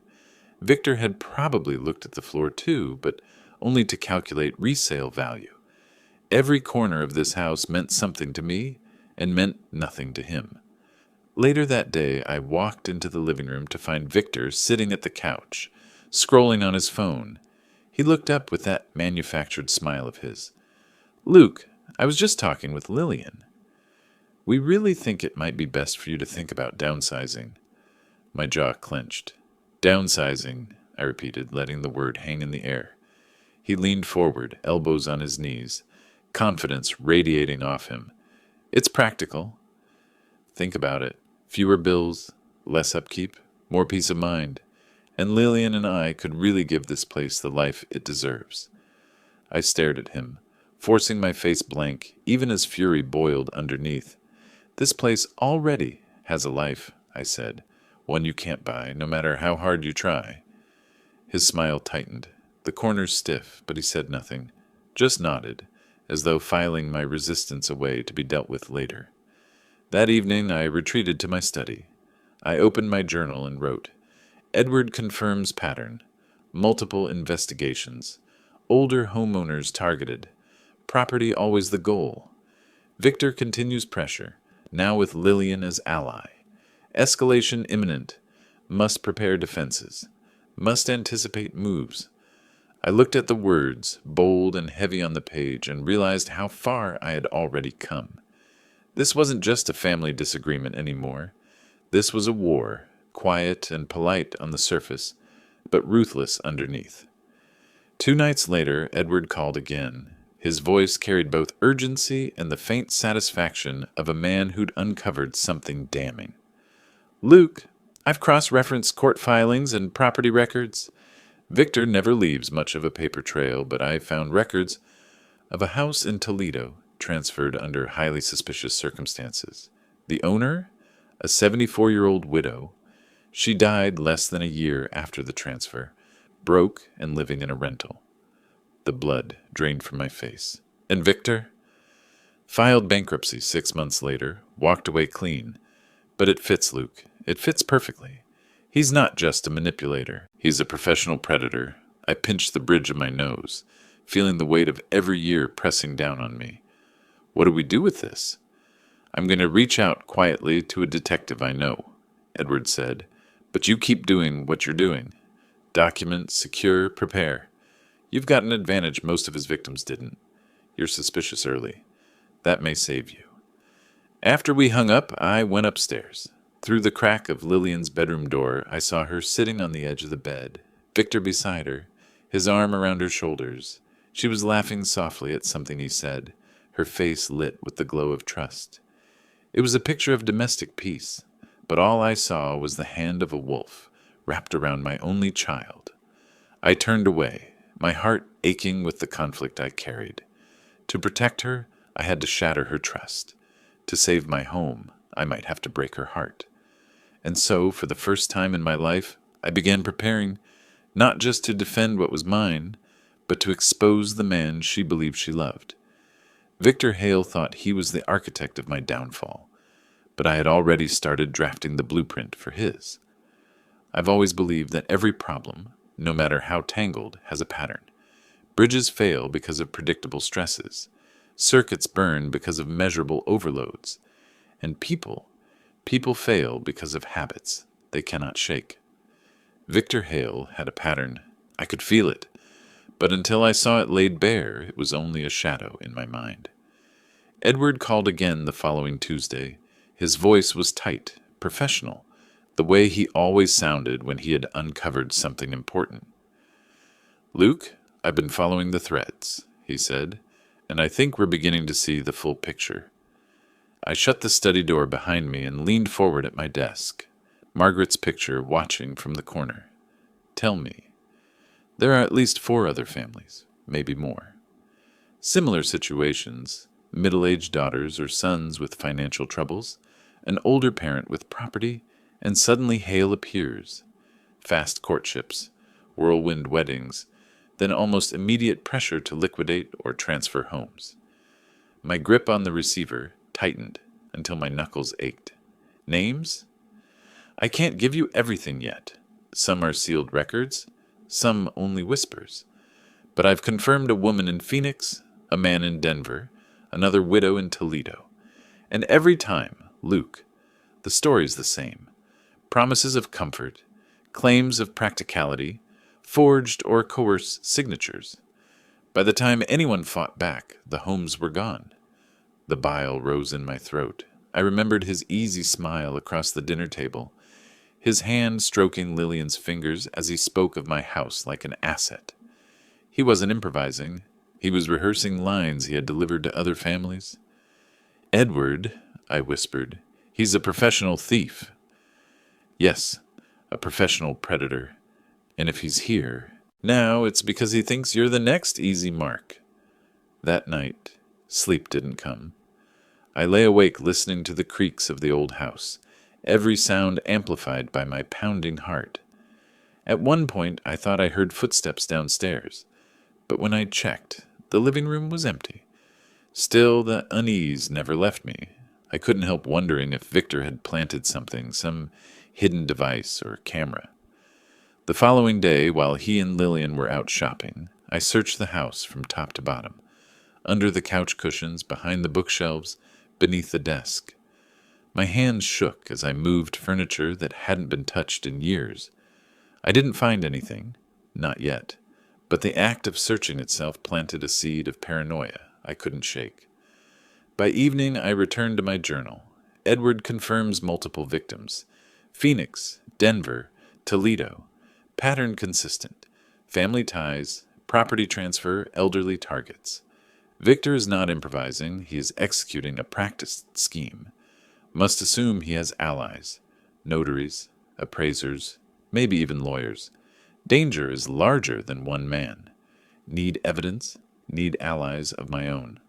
Victor had probably looked at the floor too, but only to calculate resale value. Every corner of this house meant something to me and meant nothing to him. Later that day, I walked into the living room to find Victor sitting at the couch, scrolling on his phone. He looked up with that manufactured smile of his. Luke, I was just talking with Lillian. We really think it might be best for you to think about downsizing. My jaw clenched. Downsizing, I repeated, letting the word hang in the air. He leaned forward, elbows on his knees, confidence radiating off him. It's practical. Think about it. Fewer bills, less upkeep, more peace of mind. And Lillian and I could really give this place the life it deserves. I stared at him, forcing my face blank, even as fury boiled underneath. This place already has a life, I said. One you can't buy, no matter how hard you try. His smile tightened, the corners stiff, but he said nothing, just nodded, as though filing my resistance away to be dealt with later. That evening I retreated to my study. I opened my journal and wrote, Edward confirms pattern. Multiple investigations. Older homeowners targeted. Property always the goal. Victor continues pressure, now with Lillian as ally. Escalation imminent. Must prepare defenses. Must anticipate moves. I looked at the words, bold and heavy on the page, and realized how far I had already come. This wasn't just a family disagreement anymore. This was a war, quiet and polite on the surface, but ruthless underneath. 2 nights later, Edward called again. His voice carried both urgency and the faint satisfaction of a man who'd uncovered something damning. Luke, I've cross-referenced court filings and property records. Victor never leaves much of a paper trail, but I found records of a house in Toledo transferred under highly suspicious circumstances. The owner, a 74-year-old widow. She died less than a year after the transfer, broke and living in a rental. The blood drained from my face. And Victor? Filed bankruptcy 6 months later, walked away clean. But it fits Luke. It fits perfectly. He's not just a manipulator. He's a professional predator. I pinched the bridge of my nose, feeling the weight of every year pressing down on me. What do we do with this? I'm going to reach out quietly to a detective I know, Edward said. But you keep doing what you're doing. Document, secure, prepare. You've got an advantage most of his victims didn't. You're suspicious early. That may save you. After we hung up, I went upstairs. Through the crack of Lillian's bedroom door, I saw her sitting on the edge of the bed, Victor beside her, his arm around her shoulders. She was laughing softly at something he said, her face lit with the glow of trust. It was a picture of domestic peace, but all I saw was the hand of a wolf wrapped around my only child. I turned away, my heart aching with the conflict I carried. To protect her, I had to shatter her trust. To save my home, I might have to break her heart. And so, for the first time in my life, I began preparing, not just to defend what was mine, but to expose the man she believed she loved. Victor Hale thought he was the architect of my downfall, but I had already started drafting the blueprint for his. I've always believed that every problem, no matter how tangled, has a pattern. Bridges fail because of predictable stresses. Circuits burn because of measurable overloads. And people fail because of habits they cannot shake. Victor Hale had a pattern. I could feel it. But until I saw it laid bare, it was only a shadow in my mind. Edward called again the following Tuesday. His voice was tight, professional, the way he always sounded when he had uncovered something important. Luke, I've been following the threads, he said, and I think we're beginning to see the full picture. I shut the study door behind me and leaned forward at my desk, Margaret's picture watching from the corner. Tell me. There are at least 4 other families, maybe more. Similar situations, middle-aged daughters or sons with financial troubles, an older parent with property, and suddenly Hale appears. Fast courtships, whirlwind weddings, then almost immediate pressure to liquidate or transfer homes. My grip on the receiver tightened until my knuckles ached. Names? I can't give you everything yet. Some are sealed records, some only whispers. But I've confirmed a woman in Phoenix, a man in Denver, another widow in Toledo. And every time, Luke, the story's the same. Promises of comfort, claims of practicality, forged or coerced signatures. By the time anyone fought back, the homes were gone. The bile rose in my throat. I remembered his easy smile across the dinner table, his hand stroking Lillian's fingers as he spoke of my house like an asset. He wasn't improvising. He was rehearsing lines he had delivered to other families. Edward, I whispered, he's a professional thief. Yes, a professional predator. And if he's here, now it's because he thinks you're the next easy mark. That night, sleep didn't come. I lay awake listening to the creaks of the old house, every sound amplified by my pounding heart. At one point, I thought I heard footsteps downstairs, but when I checked, the living room was empty. Still, the unease never left me. I couldn't help wondering if Victor had planted something, some hidden device or camera. The following day, while he and Lillian were out shopping, I searched the house from top to bottom, under the couch cushions, behind the bookshelves, beneath the desk. My hands shook as I moved furniture that hadn't been touched in years. I didn't find anything, not yet, but the act of searching itself planted a seed of paranoia I couldn't shake. By evening, I returned to my journal. Edward confirms multiple victims. Phoenix, Denver, Toledo. Pattern consistent. Family ties, property transfer, elderly targets. Victor is not improvising, he is executing a practiced scheme. Must assume he has allies. Notaries, appraisers, maybe even lawyers. Danger is larger than one man. Need evidence, need allies of my own.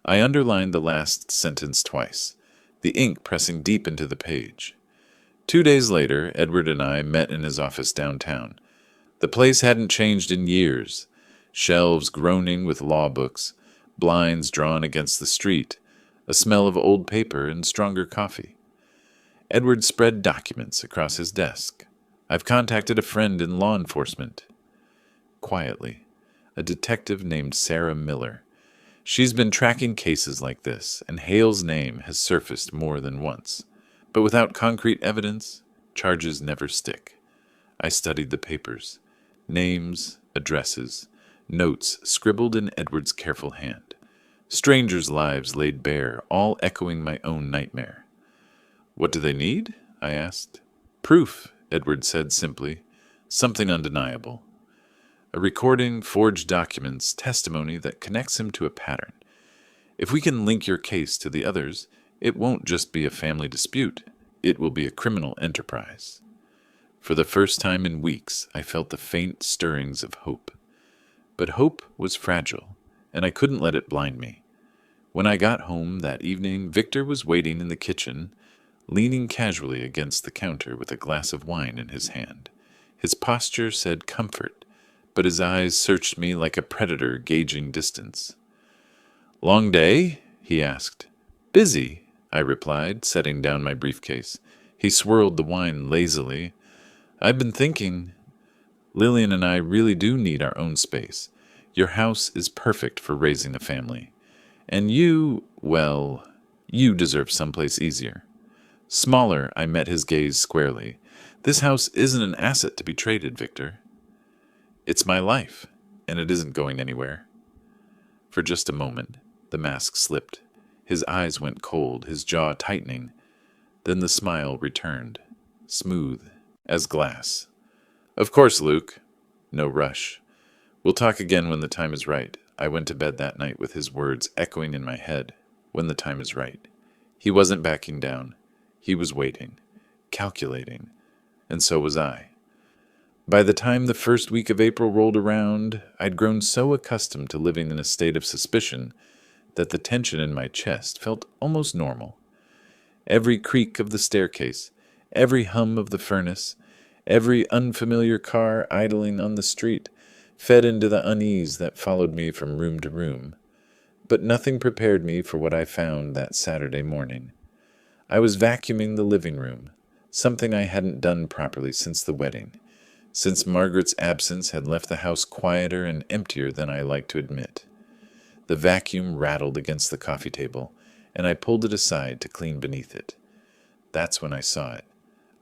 I underlined the last sentence twice, the ink pressing deep into the page. 2 days later, Edward and I met in his office downtown. The place hadn't changed in years. Shelves groaning with law books, blinds drawn against the street, a smell of old paper and stronger coffee. Edward spread documents across his desk. I've contacted a friend in law enforcement. Quietly, a detective named Sarah Miller. She's been tracking cases like this, and Hale's name has surfaced more than once. But without concrete evidence, charges never stick. I studied the papers. Names, addresses, notes scribbled in Edward's careful hand. Strangers' lives laid bare, all echoing my own nightmare. What do they need? I asked. Proof, Edward said simply. Something undeniable. A recording, forged documents, testimony that connects him to a pattern. If we can link your case to the others, it won't just be a family dispute. It will be a criminal enterprise. For the first time in weeks, I felt the faint stirrings of hope. But hope was fragile, and I couldn't let it blind me. When I got home that evening, Victor was waiting in the kitchen, leaning casually against the counter with a glass of wine in his hand. His posture said comfort, but his eyes searched me like a predator gauging distance. Long day? He asked. Busy, I replied, setting down my briefcase. He swirled the wine lazily. I've been thinking, Lillian and I really do need our own space. Your house is perfect for raising a family. And you, well, you deserve someplace easier. Smaller, I met his gaze squarely. This house isn't an asset to be traded, Victor. It's my life, and it isn't going anywhere. For just a moment, the mask slipped. His eyes went cold, his jaw tightening. Then the smile returned, smooth as glass. Of course, Luke. No rush. We'll talk again when the time is right. I went to bed that night with his words echoing in my head. When the time is right. He wasn't backing down. He was waiting, calculating, and so was I. By the time the first week of April rolled around, I'd grown so accustomed to living in a state of suspicion that the tension in my chest felt almost normal. Every creak of the staircase, every hum of the furnace, every unfamiliar car idling on the street fed into the unease that followed me from room to room. But nothing prepared me for what I found that Saturday morning. I was vacuuming the living room, something I hadn't done properly since the wedding, since Margaret's absence had left the house quieter and emptier than I liked to admit. The vacuum rattled against the coffee table, and I pulled it aside to clean beneath it. That's when I saw it.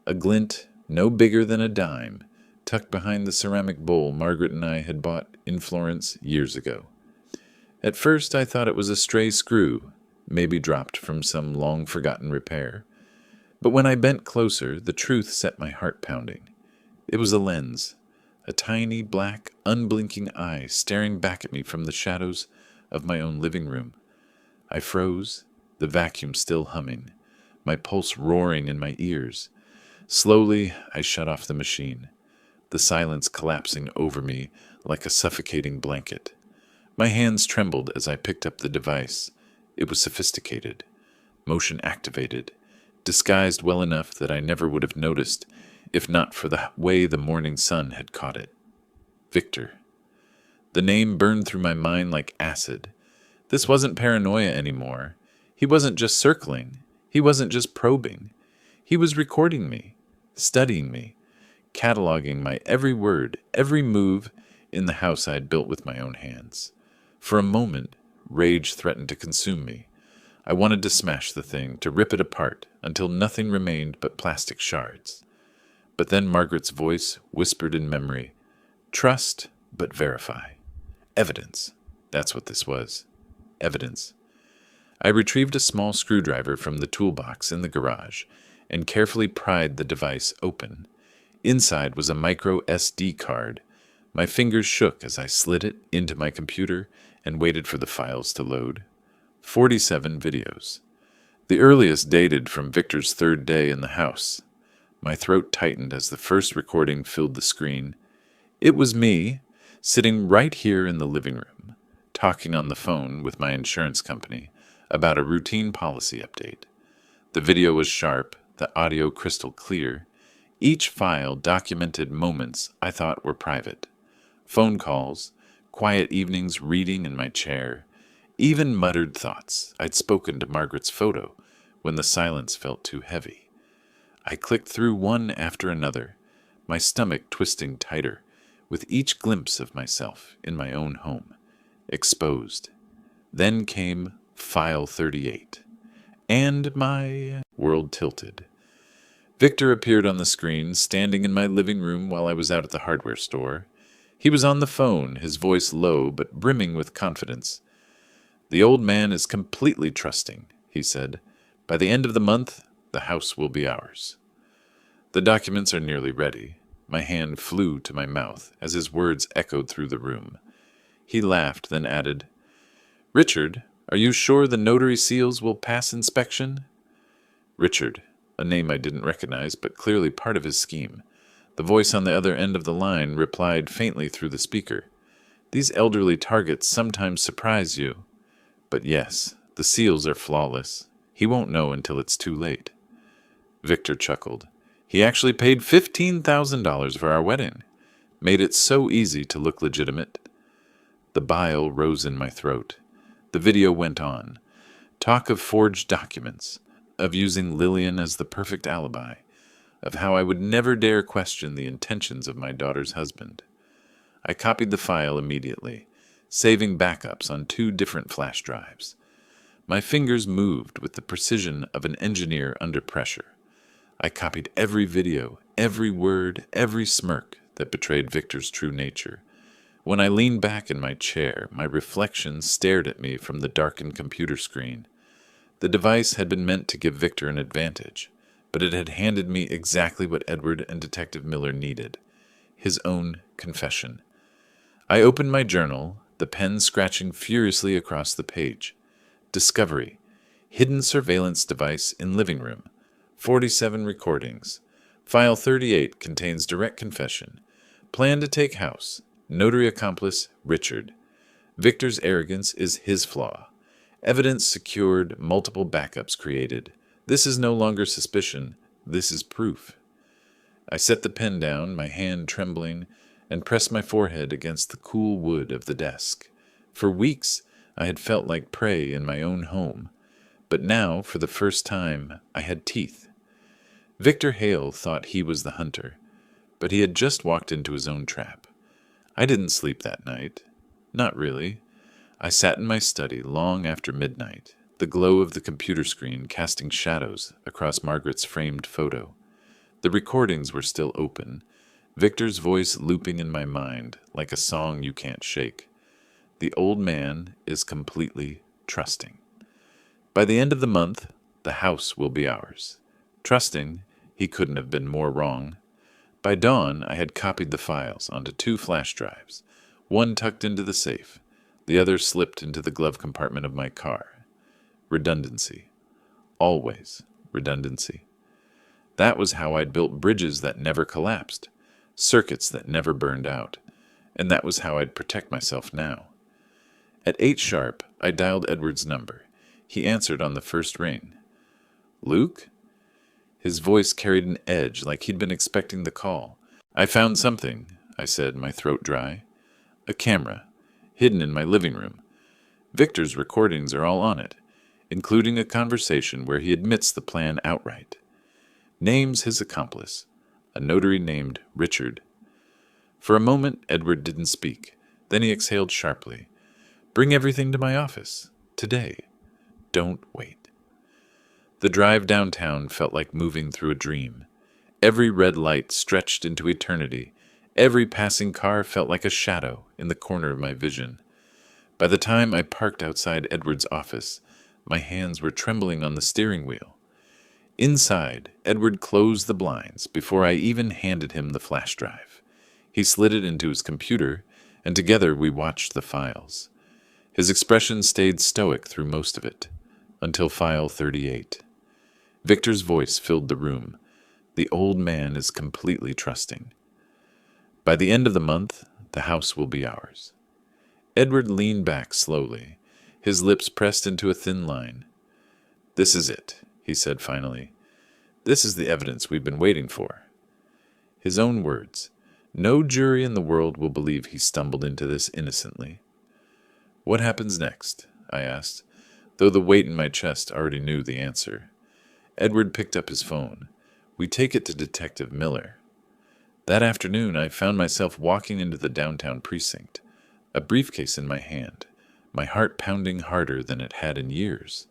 A glint no bigger than a dime, tucked behind the ceramic bowl Margaret and I had bought in Florence years ago. At first I thought it was a stray screw, maybe dropped from some long-forgotten repair. But when I bent closer, the truth set my heart pounding. It was a lens, a tiny, black, unblinking eye staring back at me from the shadows of my own living room. I froze, the vacuum still humming, my pulse roaring in my ears. Slowly, I shut off the machine, the silence collapsing over me like a suffocating blanket. My hands trembled as I picked up the device. It was sophisticated, motion-activated, disguised well enough that I never would have noticed if not for the way the morning sun had caught it. Victor. The name burned through my mind like acid. This wasn't paranoia anymore. He wasn't just circling. He wasn't just probing. He was recording me, studying me, cataloging my every word, every move in the house I had built with my own hands. For a moment, rage threatened to consume me. I wanted to smash the thing, to rip it apart, until nothing remained but plastic shards. But then Margaret's voice whispered in memory, "Trust, but verify. Evidence." That's what this was. Evidence. I retrieved a small screwdriver from the toolbox in the garage and carefully pried the device open. Inside was a micro SD card. My fingers shook as I slid it into my computer and waited for the files to load. 47 videos. The earliest dated from Victor's third day in the house. My throat tightened as the first recording filled the screen. It was me, sitting right here in the living room, talking on the phone with my insurance company about a routine policy update. The video was sharp, the audio crystal clear. Each file documented moments I thought were private. Phone calls, quiet evenings reading in my chair, even muttered thoughts I'd spoken to Margaret's photo when the silence felt too heavy. I clicked through one after another, my stomach twisting tighter with each glimpse of myself in my own home, exposed. Then came File 38, and my world tilted. Victor appeared on the screen, standing in my living room while I was out at the hardware store. He was on the phone, his voice low but brimming with confidence. "The old man is completely trusting," he said. "By the end of the month, the house will be ours." "The documents are nearly ready." My hand flew to my mouth as his words echoed through the room. He laughed, then added, "Richard, are you sure the notary seals will pass inspection?" Richard, a name I didn't recognize, but clearly part of his scheme. The voice on the other end of the line replied faintly through the speaker, "These elderly targets sometimes surprise you. But yes, the seals are flawless. He won't know until it's too late." Victor chuckled. "He actually paid $15,000 for our wedding. Made it so easy to look legitimate." The bile rose in my throat. The video went on. Talk of forged documents, of using Lillian as the perfect alibi, of how I would never dare question the intentions of my daughter's husband. I copied the file immediately, saving backups on 2 different flash drives. My fingers moved with the precision of an engineer under pressure. I copied every video, every word, every smirk that betrayed Victor's true nature. When I leaned back in my chair, my reflection stared at me from the darkened computer screen. The device had been meant to give Victor an advantage, but it had handed me exactly what Edward and Detective Miller needed: his own confession. I opened my journal, the pen scratching furiously across the page. Discovery: hidden surveillance device in living room. 47 recordings. File 38 contains direct confession. Plan to take house. Notary accomplice Richard. Victor's arrogance is his flaw. Evidence secured, multiple backups created. This is no longer suspicion. This is proof. I set the pen down, my hand trembling, and pressed my forehead against the cool wood of the desk. For weeks, I had felt like prey in my own home. But now, for the first time, I had teeth. Victor Hale thought he was the hunter, but he had just walked into his own trap. I didn't sleep that night. Not really. I sat in my study long after midnight, the glow of the computer screen casting shadows across Margaret's framed photo. The recordings were still open, Victor's voice looping in my mind like a song you can't shake. The old man is completely trusting. By the end of the month, the house will be ours. Trusting, he couldn't have been more wrong. By dawn, I had copied the files onto 2 flash drives, one tucked into the safe, the other slipped into the glove compartment of my car. Redundancy. Always redundancy. That was how I'd built bridges that never collapsed, circuits that never burned out, and that was how I'd protect myself now. At 8 sharp, I dialed Edward's number. He answered on the first ring. "Luke?" His voice carried an edge, like he'd been expecting the call. "I found something," I said, my throat dry. "A camera, hidden in my living room. Victor's recordings are all on it, including a conversation where he admits the plan outright. Names his accomplice, a notary named Richard." For a moment, Edward didn't speak. Then he exhaled sharply. "Bring everything to my office. Today. Don't wait." The drive downtown felt like moving through a dream. Every red light stretched into eternity. Every passing car felt like a shadow in the corner of my vision. By the time I parked outside Edward's office, my hands were trembling on the steering wheel. Inside, Edward closed the blinds before I even handed him the flash drive. He slid it into his computer, and together we watched the files. His expression stayed stoic through most of it, until file 38. Victor's voice filled the room. The old man is completely trusting. "By the end of the month, the house will be ours." Edward leaned back slowly, his lips pressed into a thin line. "This is it," he said finally. "This is the evidence we've been waiting for." His own words. No jury in the world will believe he stumbled into this innocently. "What happens next?" I asked, though the weight in my chest already knew the answer. Edward picked up his phone. "We take it to Detective Miller." That afternoon, I found myself walking into the downtown precinct, a briefcase in my hand, my heart pounding harder than it had in years.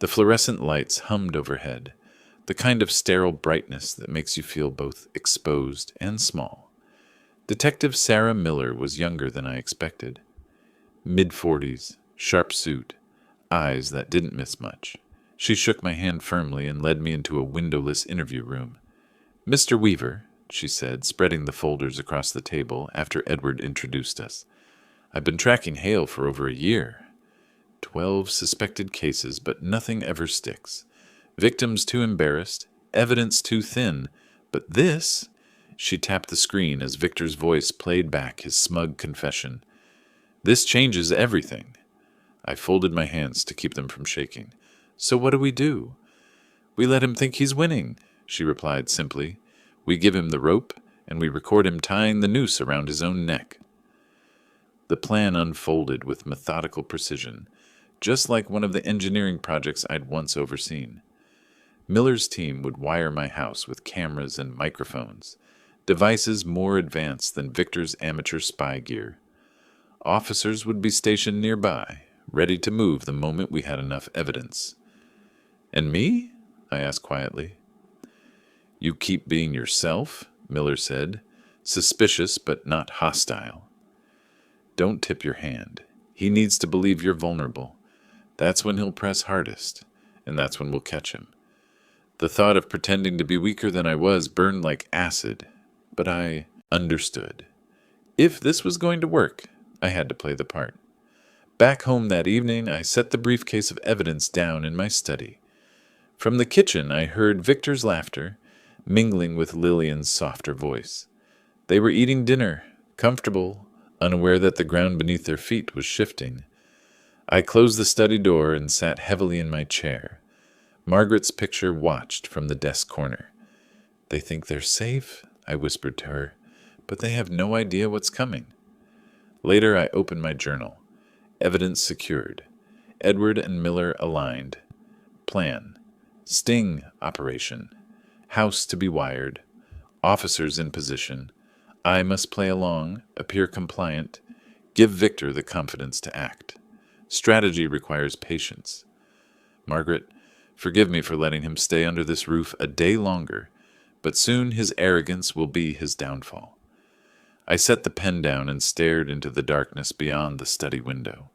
The fluorescent lights hummed overhead, the kind of sterile brightness that makes you feel both exposed and small. Detective Sarah Miller was younger than I expected. Mid-40s, sharp suit, eyes that didn't miss much. She shook my hand firmly and led me into a windowless interview room. "Mr. Weaver," she said, spreading the folders across the table after Edward introduced us. "I've been tracking Hale for over a year. 12 suspected cases, but nothing ever sticks. Victims too embarrassed, evidence too thin. But this—" She tapped the screen as Victor's voice played back his smug confession. "This changes everything." I folded my hands to keep them from shaking. "So what do? "We let him think he's winning," she replied simply. "We give him the rope, and we record him tying the noose around his own neck." The plan unfolded with methodical precision, just like one of the engineering projects I'd once overseen. Miller's team would wire my house with cameras and microphones, devices more advanced than Victor's amateur spy gear. Officers would be stationed nearby, ready to move the moment we had enough evidence. "And me?" I asked quietly. "You keep being yourself," Miller said, suspicious but not hostile. "Don't tip your hand. He needs to believe you're vulnerable. That's when he'll press hardest, and that's when we'll catch him." The thought of pretending to be weaker than I was burned like acid, but I understood. If this was going to work, I had to play the part. Back home that evening, I set the briefcase of evidence down in my study. From the kitchen, I heard Victor's laughter, mingling with Lillian's softer voice. They were eating dinner, comfortable, unaware that the ground beneath their feet was shifting. I closed the study door and sat heavily in my chair. Margaret's picture watched from the desk corner. "They think they're safe," I whispered to her, "but they have no idea what's coming." Later, I opened my journal. Evidence secured. Edward and Miller aligned. Plan. Sting operation. House to be wired. Officers in position. I must play along, appear compliant, give Victor the confidence to act. Strategy requires patience. Margaret, forgive me for letting him stay under this roof a day longer, but soon his arrogance will be his downfall. I set the pen down and stared into the darkness beyond the study window.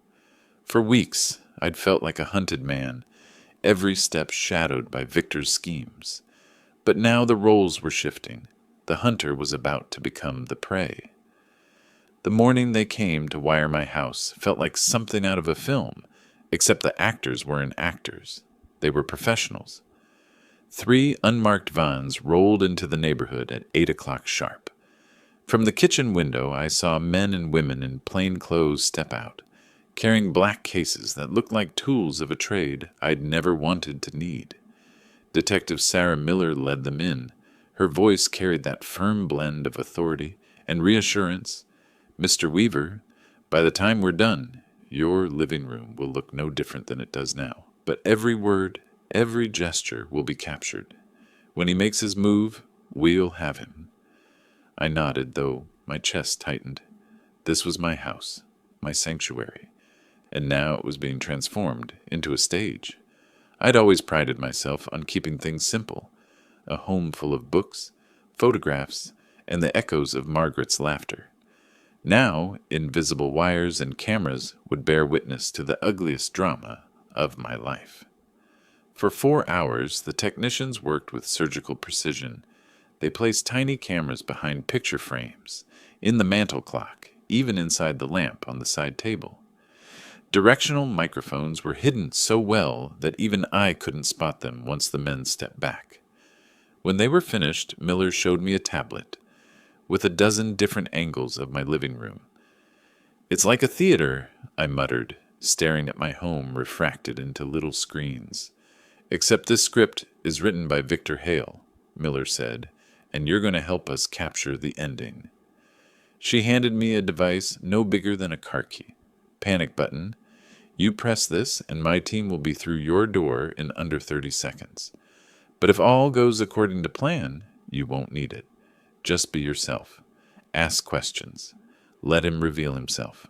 For weeks, I'd felt like a hunted man, every step shadowed by Victor's schemes. But now the roles were shifting. The hunter was about to become the prey. The morning they came to wire my house felt like something out of a film, except the actors weren't actors. They were professionals. 3 unmarked vans rolled into the neighborhood at 8 o'clock sharp. From the kitchen window, I saw men and women in plain clothes step out, carrying black cases that looked like tools of a trade I'd never wanted to need. Detective Sarah Miller led them in. Her voice carried that firm blend of authority and reassurance. Mr. Weaver, by the time we're done, your living room will look no different than it does now. But every word, every gesture will be captured. When he makes his move, we'll have him. I nodded, though my chest tightened. This was my house, my sanctuary, and now it was being transformed into a stage. I'd always prided myself on keeping things simple, a home full of books, photographs, and the echoes of Margaret's laughter. Now, invisible wires and cameras would bear witness to the ugliest drama of my life. For 4 hours, the technicians worked with surgical precision. They placed tiny cameras behind picture frames, in the mantel clock, even inside the lamp on the side table. Directional microphones were hidden so well that even I couldn't spot them once the men stepped back. When they were finished, Miller showed me a tablet with a dozen different angles of my living room. It's like a theater, I muttered, staring at my home refracted into little screens. Except this script is written by Victor Hale, Miller said, and you're going to help us capture the ending. She handed me a device no bigger than a car key. Panic button. You press this, and my team will be through your door in under 30 seconds. But if all goes according to plan, you won't need it. Just be yourself. Ask questions. Let him reveal himself.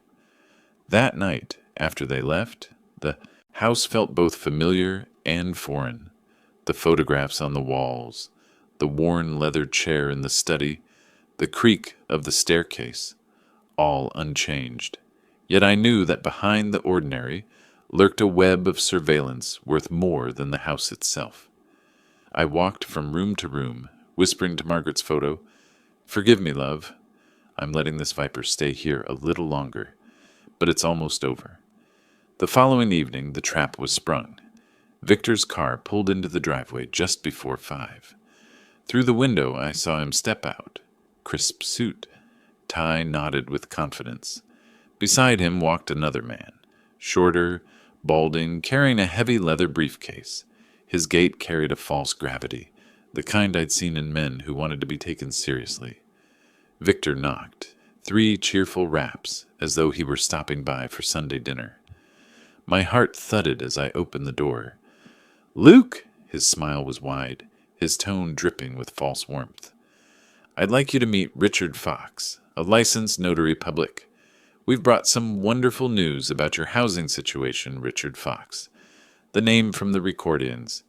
That night, after they left, the house felt both familiar and foreign. The photographs on the walls, the worn leather chair in the study, the creak of the staircase, all unchanged. Yet I knew that behind the ordinary lurked a web of surveillance worth more than the house itself. I walked from room to room, whispering to Margaret's photo, "Forgive me, love. I'm letting this viper stay here a little longer, but it's almost over." The following evening, the trap was sprung. Victor's car pulled into the driveway just before 5. Through the window, I saw him step out. Crisp suit, tie knotted with confidence. Beside him walked another man, shorter, balding, carrying a heavy leather briefcase. His gait carried a false gravity, the kind I'd seen in men who wanted to be taken seriously. Victor knocked, 3 cheerful raps, as though he were stopping by for Sunday dinner. My heart thudded as I opened the door. "Luke!" His smile was wide, his tone dripping with false warmth. "I'd like you to meet Richard Fox, a licensed notary public. We've brought some wonderful news about your housing situation, Richard Fox." The name from the recordians.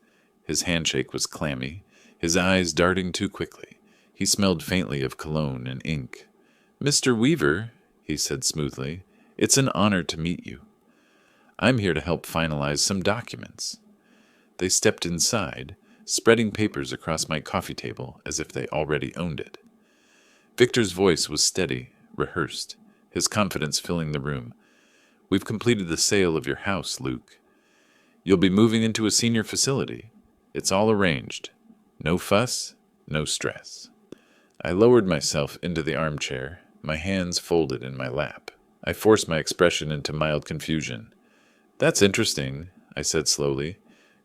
His handshake was clammy, his eyes darting too quickly. He smelled faintly of cologne and ink. "Mr. Weaver," he said smoothly, "it's an honor to meet you. I'm here to help finalize some documents." They stepped inside, spreading papers across my coffee table as if they already owned it. Victor's voice was steady, rehearsed, his confidence filling the room. "We've completed the sale of your house, Luke. You'll be moving into a senior facility. It's all arranged. No fuss, no stress." I lowered myself into the armchair, my hands folded in my lap. I forced my expression into mild confusion. "That's interesting," I said slowly.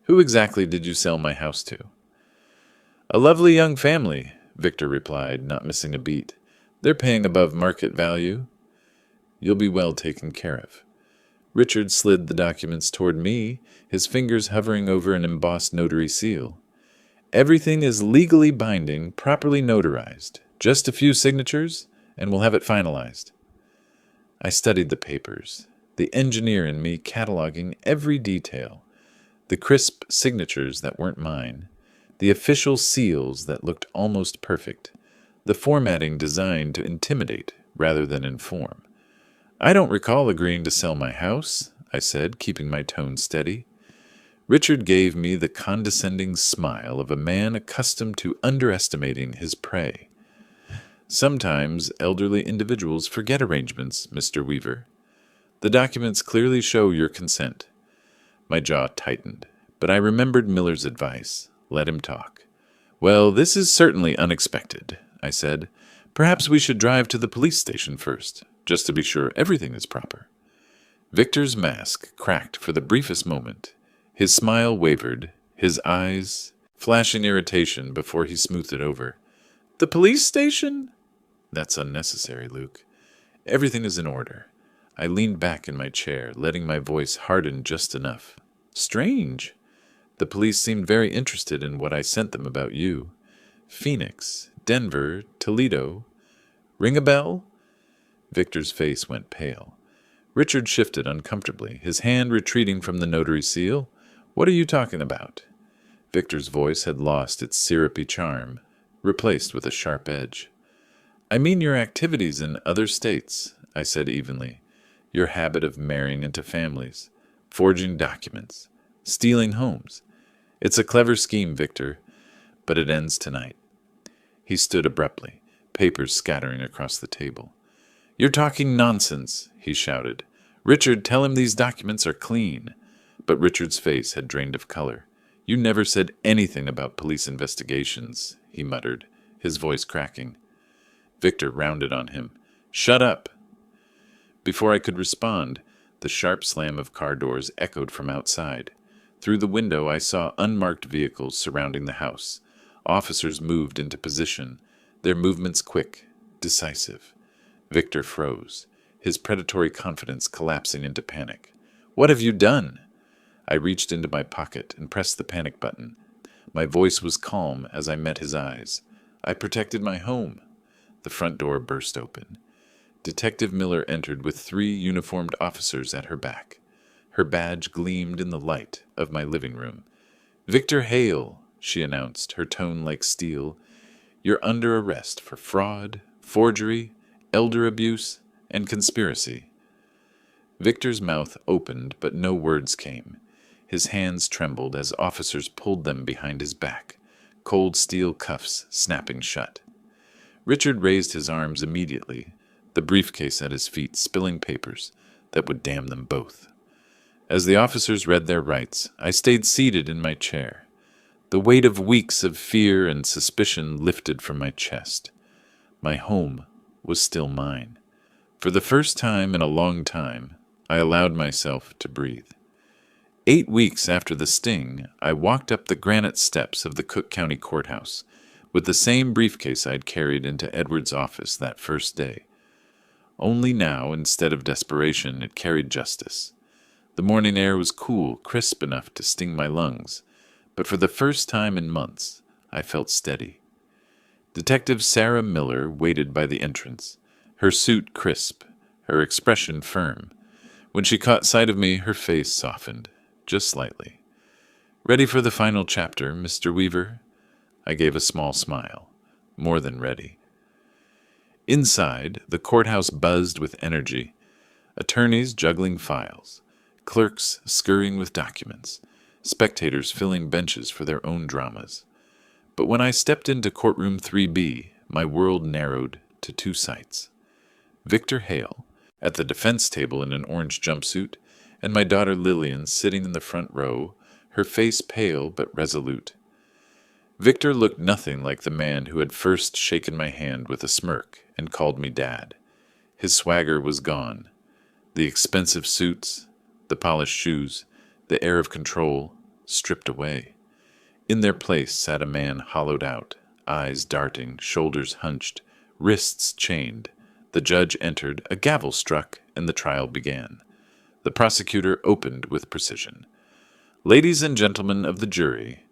"Who exactly did you sell my house to?" "A lovely young family," Victor replied, not missing a beat. "They're paying above market value. You'll be well taken care of." Richard slid the documents toward me, his fingers hovering over an embossed notary seal. "Everything is legally binding, properly notarized. Just a few signatures, and we'll have it finalized." I studied the papers, the engineer in me cataloging every detail, the crisp signatures that weren't mine, the official seals that looked almost perfect, the formatting designed to intimidate rather than inform. "I don't recall agreeing to sell my house," I said, keeping my tone steady. Richard gave me the condescending smile of a man accustomed to underestimating his prey. "Sometimes elderly individuals forget arrangements, Mr. Weaver. The documents clearly show your consent." My jaw tightened, but I remembered Miller's advice. Let him talk. "Well, this is certainly unexpected," I said. "Perhaps we should drive to the police station first, just to be sure everything is proper." Victor's mask cracked for the briefest moment. His smile wavered, his eyes flashing irritation before he smoothed it over. The police station? That's unnecessary, Luke. Everything is in order. I leaned back in my chair, letting my voice harden just enough. Strange. The police seemed very interested in what I sent them about you. Phoenix, Denver, Toledo. Ring a bell? Victor's face went pale. Richard shifted uncomfortably, his hand retreating from the notary seal. What are you talking about? Victor's voice had lost its syrupy charm, replaced with a sharp edge. I mean your activities in other states, I said evenly. Your habit of marrying into families, forging documents, stealing homes. It's a clever scheme, Victor, but it ends tonight. He stood abruptly, papers scattering across the table. You're talking nonsense, he shouted. Richard, tell him these documents are clean. But Richard's face had drained of color. You never said anything about police investigations, he muttered, his voice cracking. Victor rounded on him. Shut up! Before I could respond, the sharp slam of car doors echoed from outside. Through the window I saw unmarked vehicles surrounding the house. Officers moved into position, their movements quick, decisive. Victor froze, his predatory confidence collapsing into panic. What have you done? I reached into my pocket and pressed the panic button. My voice was calm as I met his eyes. I protected my home. The front door burst open. Detective Miller entered with 3 uniformed officers at her back. Her badge gleamed in the light of my living room. Victor Hale, she announced, her tone like steel. You're under arrest for fraud, forgery, elder abuse, and conspiracy. Victor's mouth opened, but no words came. His hands trembled as officers pulled them behind his back, cold steel cuffs snapping shut. Richard raised his arms immediately, the briefcase at his feet spilling papers that would damn them both. As the officers read their rights, I stayed seated in my chair. The weight of weeks of fear and suspicion lifted from my chest. My home was still mine. For the first time in a long time, I allowed myself to breathe. 8 weeks after the sting, I walked up the granite steps of the Cook County Courthouse with the same briefcase I'd carried into Edward's office that first day. Only now, instead of desperation, it carried justice. The morning air was cool, crisp enough to sting my lungs, but for the first time in months, I felt steady. Detective Sarah Miller waited by the entrance, her suit crisp, her expression firm. When she caught sight of me, her face softened, just slightly. Ready for the final chapter, Mr. Weaver? I gave a small smile, more than ready. Inside, the courthouse buzzed with energy, attorneys juggling files, clerks scurrying with documents, spectators filling benches for their own dramas. But when I stepped into courtroom 3B, my world narrowed to 2 sights. Victor Hale, at the defense table in an orange jumpsuit, and my daughter Lillian sitting in the front row, her face pale but resolute. Victor looked nothing like the man who had first shaken my hand with a smirk and called me Dad. His swagger was gone. The expensive suits, the polished shoes, the air of control, stripped away. In their place sat a man hollowed out, eyes darting, shoulders hunched, wrists chained. The judge entered, a gavel struck, and the trial began. The prosecutor opened with precision. Ladies and gentlemen of the jury,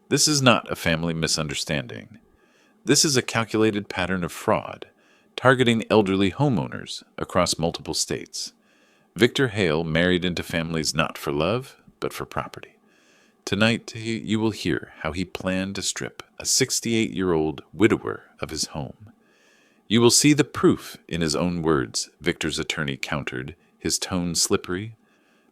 this is not a family misunderstanding. This is a calculated pattern of fraud, targeting elderly homeowners across multiple states. Victor Hale married into families not for love, but for property. Tonight you will hear how he planned to strip a 68-year-old widower of his home. You will see the proof in his own words, Victor's attorney countered, his tone slippery.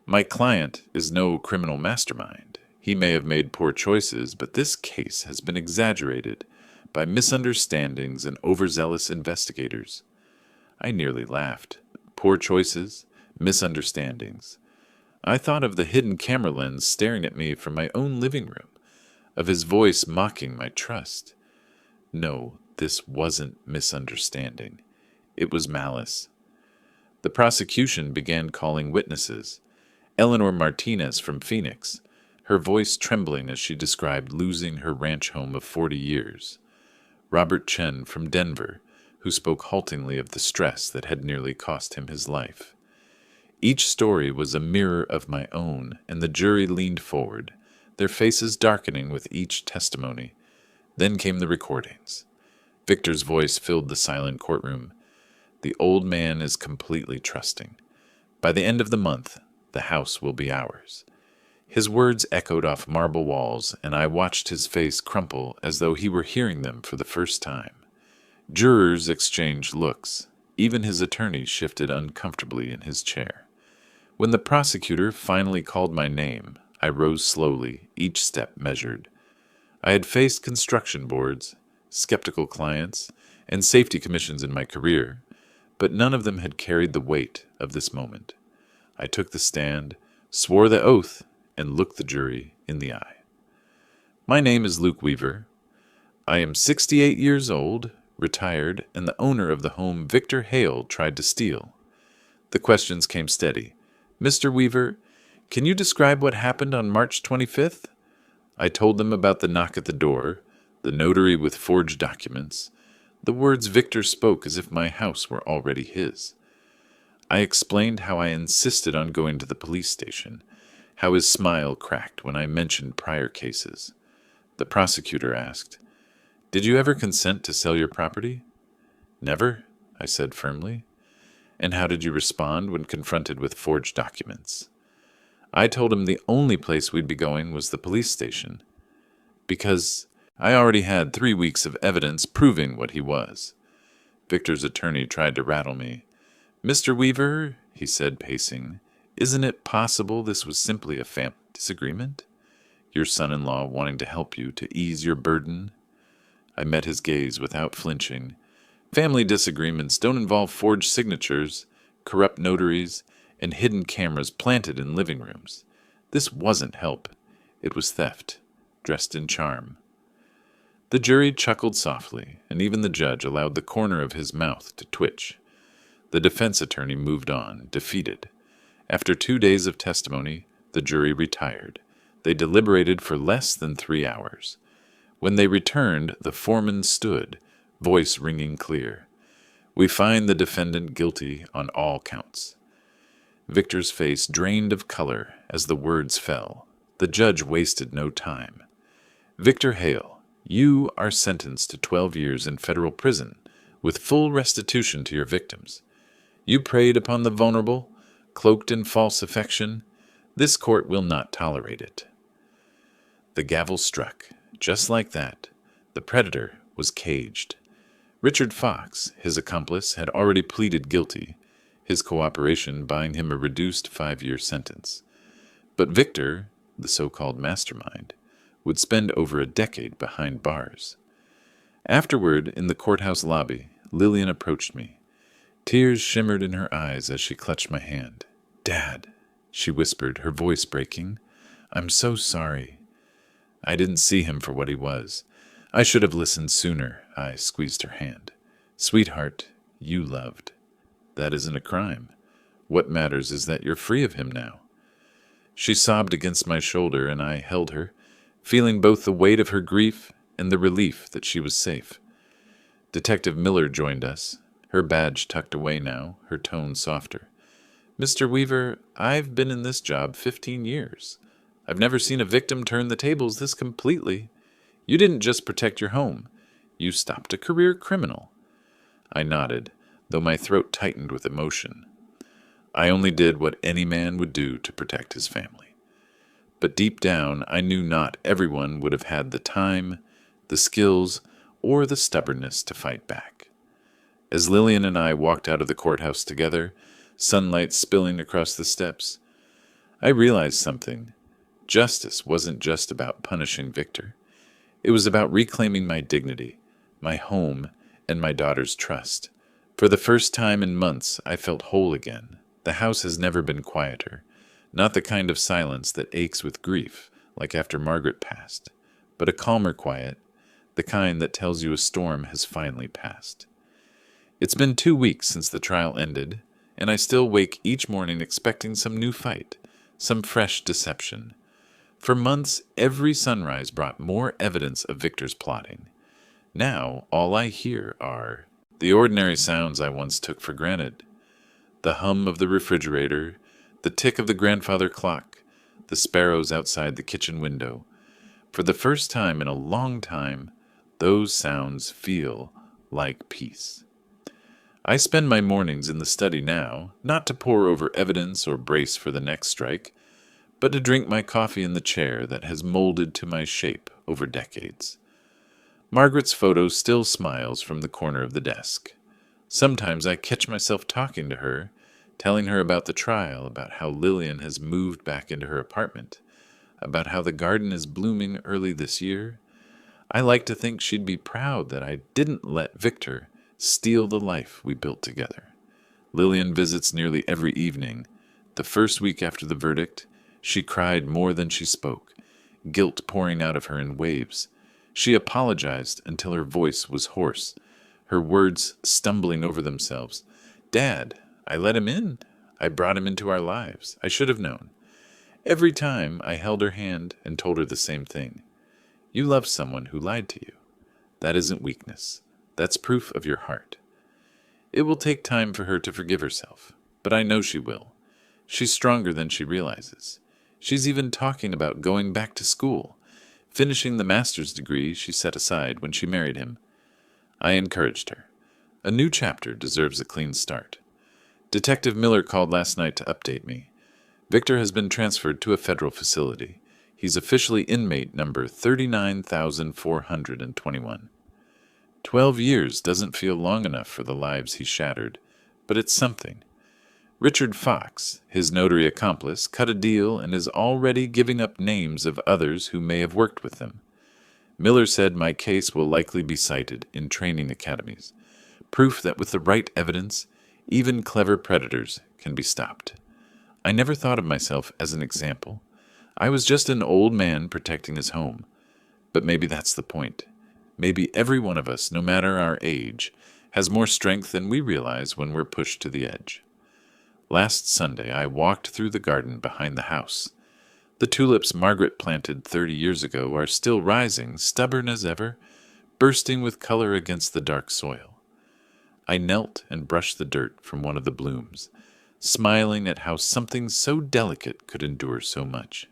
My client is no criminal mastermind. He may have made poor choices, but this case has been exaggerated by misunderstandings and overzealous investigators. I nearly laughed. Poor choices, misunderstandings. I thought of the hidden camera lens staring at me from my own living room, of his voice mocking my trust. No, this wasn't misunderstanding. It was malice. The prosecution began calling witnesses. Eleanor Martinez from Phoenix, her voice trembling as she described losing her ranch home of 40 years. Robert Chen from Denver, who spoke haltingly of the stress that had nearly cost him his life. Each story was a mirror of my own, and the jury leaned forward, their faces darkening with each testimony. Then came the recordings. Victor's voice filled the silent courtroom. The old man is completely trusting. By the end of the month, the house will be ours. His words echoed off marble walls, and I watched his face crumple as though he were hearing them for the first time. Jurors exchanged looks. Even his attorney shifted uncomfortably in his chair. When the prosecutor finally called my name, I rose slowly, each step measured. I had faced construction boards, skeptical clients, and safety commissions in my career, but none of them had carried the weight of this moment. I took the stand, swore the oath, and looked the jury in the eye. My name is Luke Weaver. I am 68 years old, retired, and the owner of the home Victor Hale tried to steal. The questions came steady. Mr. Weaver, can you describe what happened on March 25th? I told them about the knock at the door, the notary with forged documents. The words Victor spoke as if my house were already his. I explained how I insisted on going to the police station, how his smile cracked when I mentioned prior cases. The prosecutor asked, "Did you ever consent to sell your property?" "Never," I said firmly. "And how did you respond when confronted with forged documents?" I told him the only place we'd be going was the police station, because I already had 3 weeks of evidence proving what he was. Victor's attorney tried to rattle me. "Mr. Weaver," he said, pacing, "isn't it possible this was simply a family disagreement? Your son-in-law wanting to help you to ease your burden?" I met his gaze without flinching. Family disagreements don't involve forged signatures, corrupt notaries, and hidden cameras planted in living rooms. This wasn't help. It was theft, dressed in charm. The jury chuckled softly, and even the judge allowed the corner of his mouth to twitch. The defense attorney moved on, defeated. After 2 days of testimony, the jury retired. They deliberated for less than 3 hours. When they returned, the foreman stood, voice ringing clear. "We find the defendant guilty on all counts." Victor's face drained of color as the words fell. The judge wasted no time. "Victor Hale, you are sentenced to 12 years in federal prison, with full restitution to your victims. You preyed upon the vulnerable, cloaked in false affection. This court will not tolerate it." The gavel struck. Just like that, the predator was caged. Richard Fox, his accomplice, had already pleaded guilty, his cooperation buying him a reduced 5-year sentence. But Victor, the so-called mastermind, would spend over a decade behind bars. Afterward, in the courthouse lobby, Lillian approached me. Tears shimmered in her eyes as she clutched my hand. "Dad," she whispered, her voice breaking, "I'm so sorry. I didn't see him for what he was. I should have listened sooner." I squeezed her hand. "Sweetheart, you loved. That isn't a crime. What matters is that you're free of him now." She sobbed against my shoulder, and I held her, feeling both the weight of her grief and the relief that she was safe. Detective Miller joined us, her badge tucked away now, her tone softer. "Mr. Weaver, I've been in this job 15 years. I've never seen a victim turn the tables this completely. You didn't just protect your home. You stopped a career criminal." I nodded, though my throat tightened with emotion. I only did what any man would do to protect his family. But deep down, I knew not everyone would have had the time, the skills, or the stubbornness to fight back. As Lillian and I walked out of the courthouse together, sunlight spilling across the steps, I realized something. Justice wasn't just about punishing Victor. It was about reclaiming my dignity, my home, and my daughter's trust. For the first time in months, I felt whole again. The house has never been quieter. Not the kind of silence that aches with grief, like after Margaret passed, but a calmer quiet, the kind that tells you a storm has finally passed. It's been 2 weeks since the trial ended, and I still wake each morning expecting some new fight, some fresh deception. For months, every sunrise brought more evidence of Victor's plotting. Now, all I hear are the ordinary sounds I once took for granted: the hum of the refrigerator, the tick of the grandfather clock, the sparrows outside the kitchen window. For the first time in a long time, those sounds feel like peace. I spend my mornings in the study now, not to pore over evidence or brace for the next strike, but to drink my coffee in the chair that has molded to my shape over decades. Margaret's photo still smiles from the corner of the desk. Sometimes I catch myself talking to her, telling her about the trial, about how Lillian has moved back into her apartment, about how the garden is blooming early this year. I like to think she'd be proud that I didn't let Victor steal the life we built together. Lillian visits nearly every evening. The first week after the verdict, she cried more than she spoke, guilt pouring out of her in waves. She apologized until her voice was hoarse, her words stumbling over themselves. "Dad, I let him in. I brought him into our lives. I should have known." Every time I held her hand and told her the same thing. You love someone who lied to you. That isn't weakness. That's proof of your heart. It will take time for her to forgive herself, but I know she will. She's stronger than she realizes. She's even talking about going back to school, finishing the master's degree she set aside when she married him. I encouraged her. A new chapter deserves a clean start. Detective Miller called last night to update me. Victor has been transferred to a federal facility. He's officially inmate number 39,421. 12 years doesn't feel long enough for the lives he shattered, but it's something. Richard Fox, his notary accomplice, cut a deal and is already giving up names of others who may have worked with them. Miller said my case will likely be cited in training academies, proof that with the right evidence, even clever predators can be stopped. I never thought of myself as an example. I was just an old man protecting his home. But maybe that's the point. Maybe every one of us, no matter our age, has more strength than we realize when we're pushed to the edge. Last Sunday, I walked through the garden behind the house. The tulips Margaret planted 30 years ago are still rising, stubborn as ever, bursting with color against the dark soil. I knelt and brushed the dirt from one of the blooms, smiling at how something so delicate could endure so much.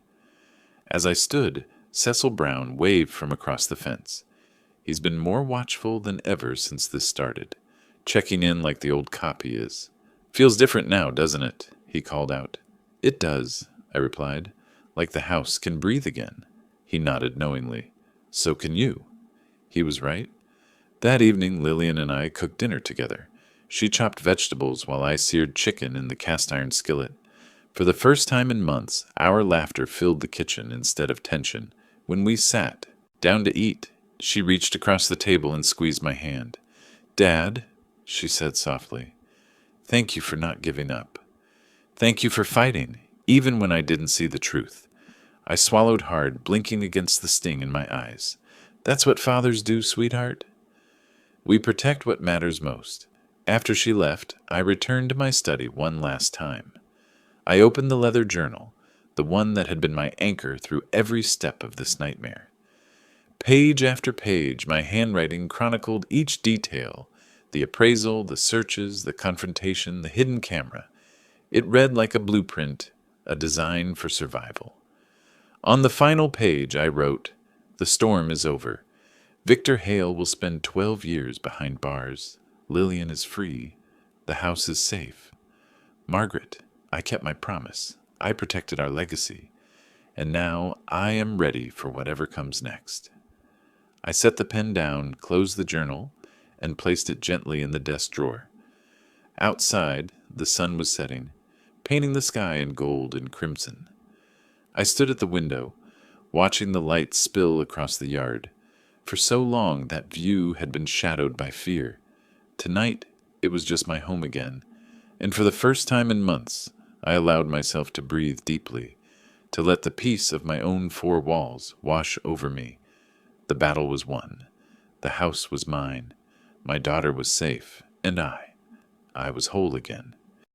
As I stood, Cecil Brown waved from across the fence. He's been more watchful than ever since this started, checking in like the old cop he is. "Feels different now, doesn't it?" he called out. "It does," I replied, "like the house can breathe again." He nodded knowingly. "So can you." He was right. That evening, Lillian and I cooked dinner together. She chopped vegetables while I seared chicken in the cast-iron skillet. For the first time in months, our laughter filled the kitchen instead of tension. When we sat down to eat, she reached across the table and squeezed my hand. "Dad," she said softly, "thank you for not giving up. Thank you for fighting, even when I didn't see the truth." I swallowed hard, blinking against the sting in my eyes. "That's what fathers do, sweetheart." We protect what matters most. After she left, I returned to my study one last time. I opened the leather journal, the one that had been my anchor through every step of this nightmare. Page after page, my handwriting chronicled each detail: the appraisal, the searches, the confrontation, the hidden camera. It read like a blueprint, a design for survival. On the final page, I wrote, "The storm is over. Victor Hale will spend 12 years behind bars. Lillian is free. The house is safe. Margaret, I kept my promise. I protected our legacy. And now I am ready for whatever comes next." I set the pen down, closed the journal, and placed it gently in the desk drawer. Outside, the sun was setting, painting the sky in gold and crimson. I stood at the window, watching the light spill across the yard. For so long, that view had been shadowed by fear. Tonight, it was just my home again, and for the first time in months, I allowed myself to breathe deeply, to let the peace of my own four walls wash over me. The battle was won. The house was mine. My daughter was safe, and I was whole again.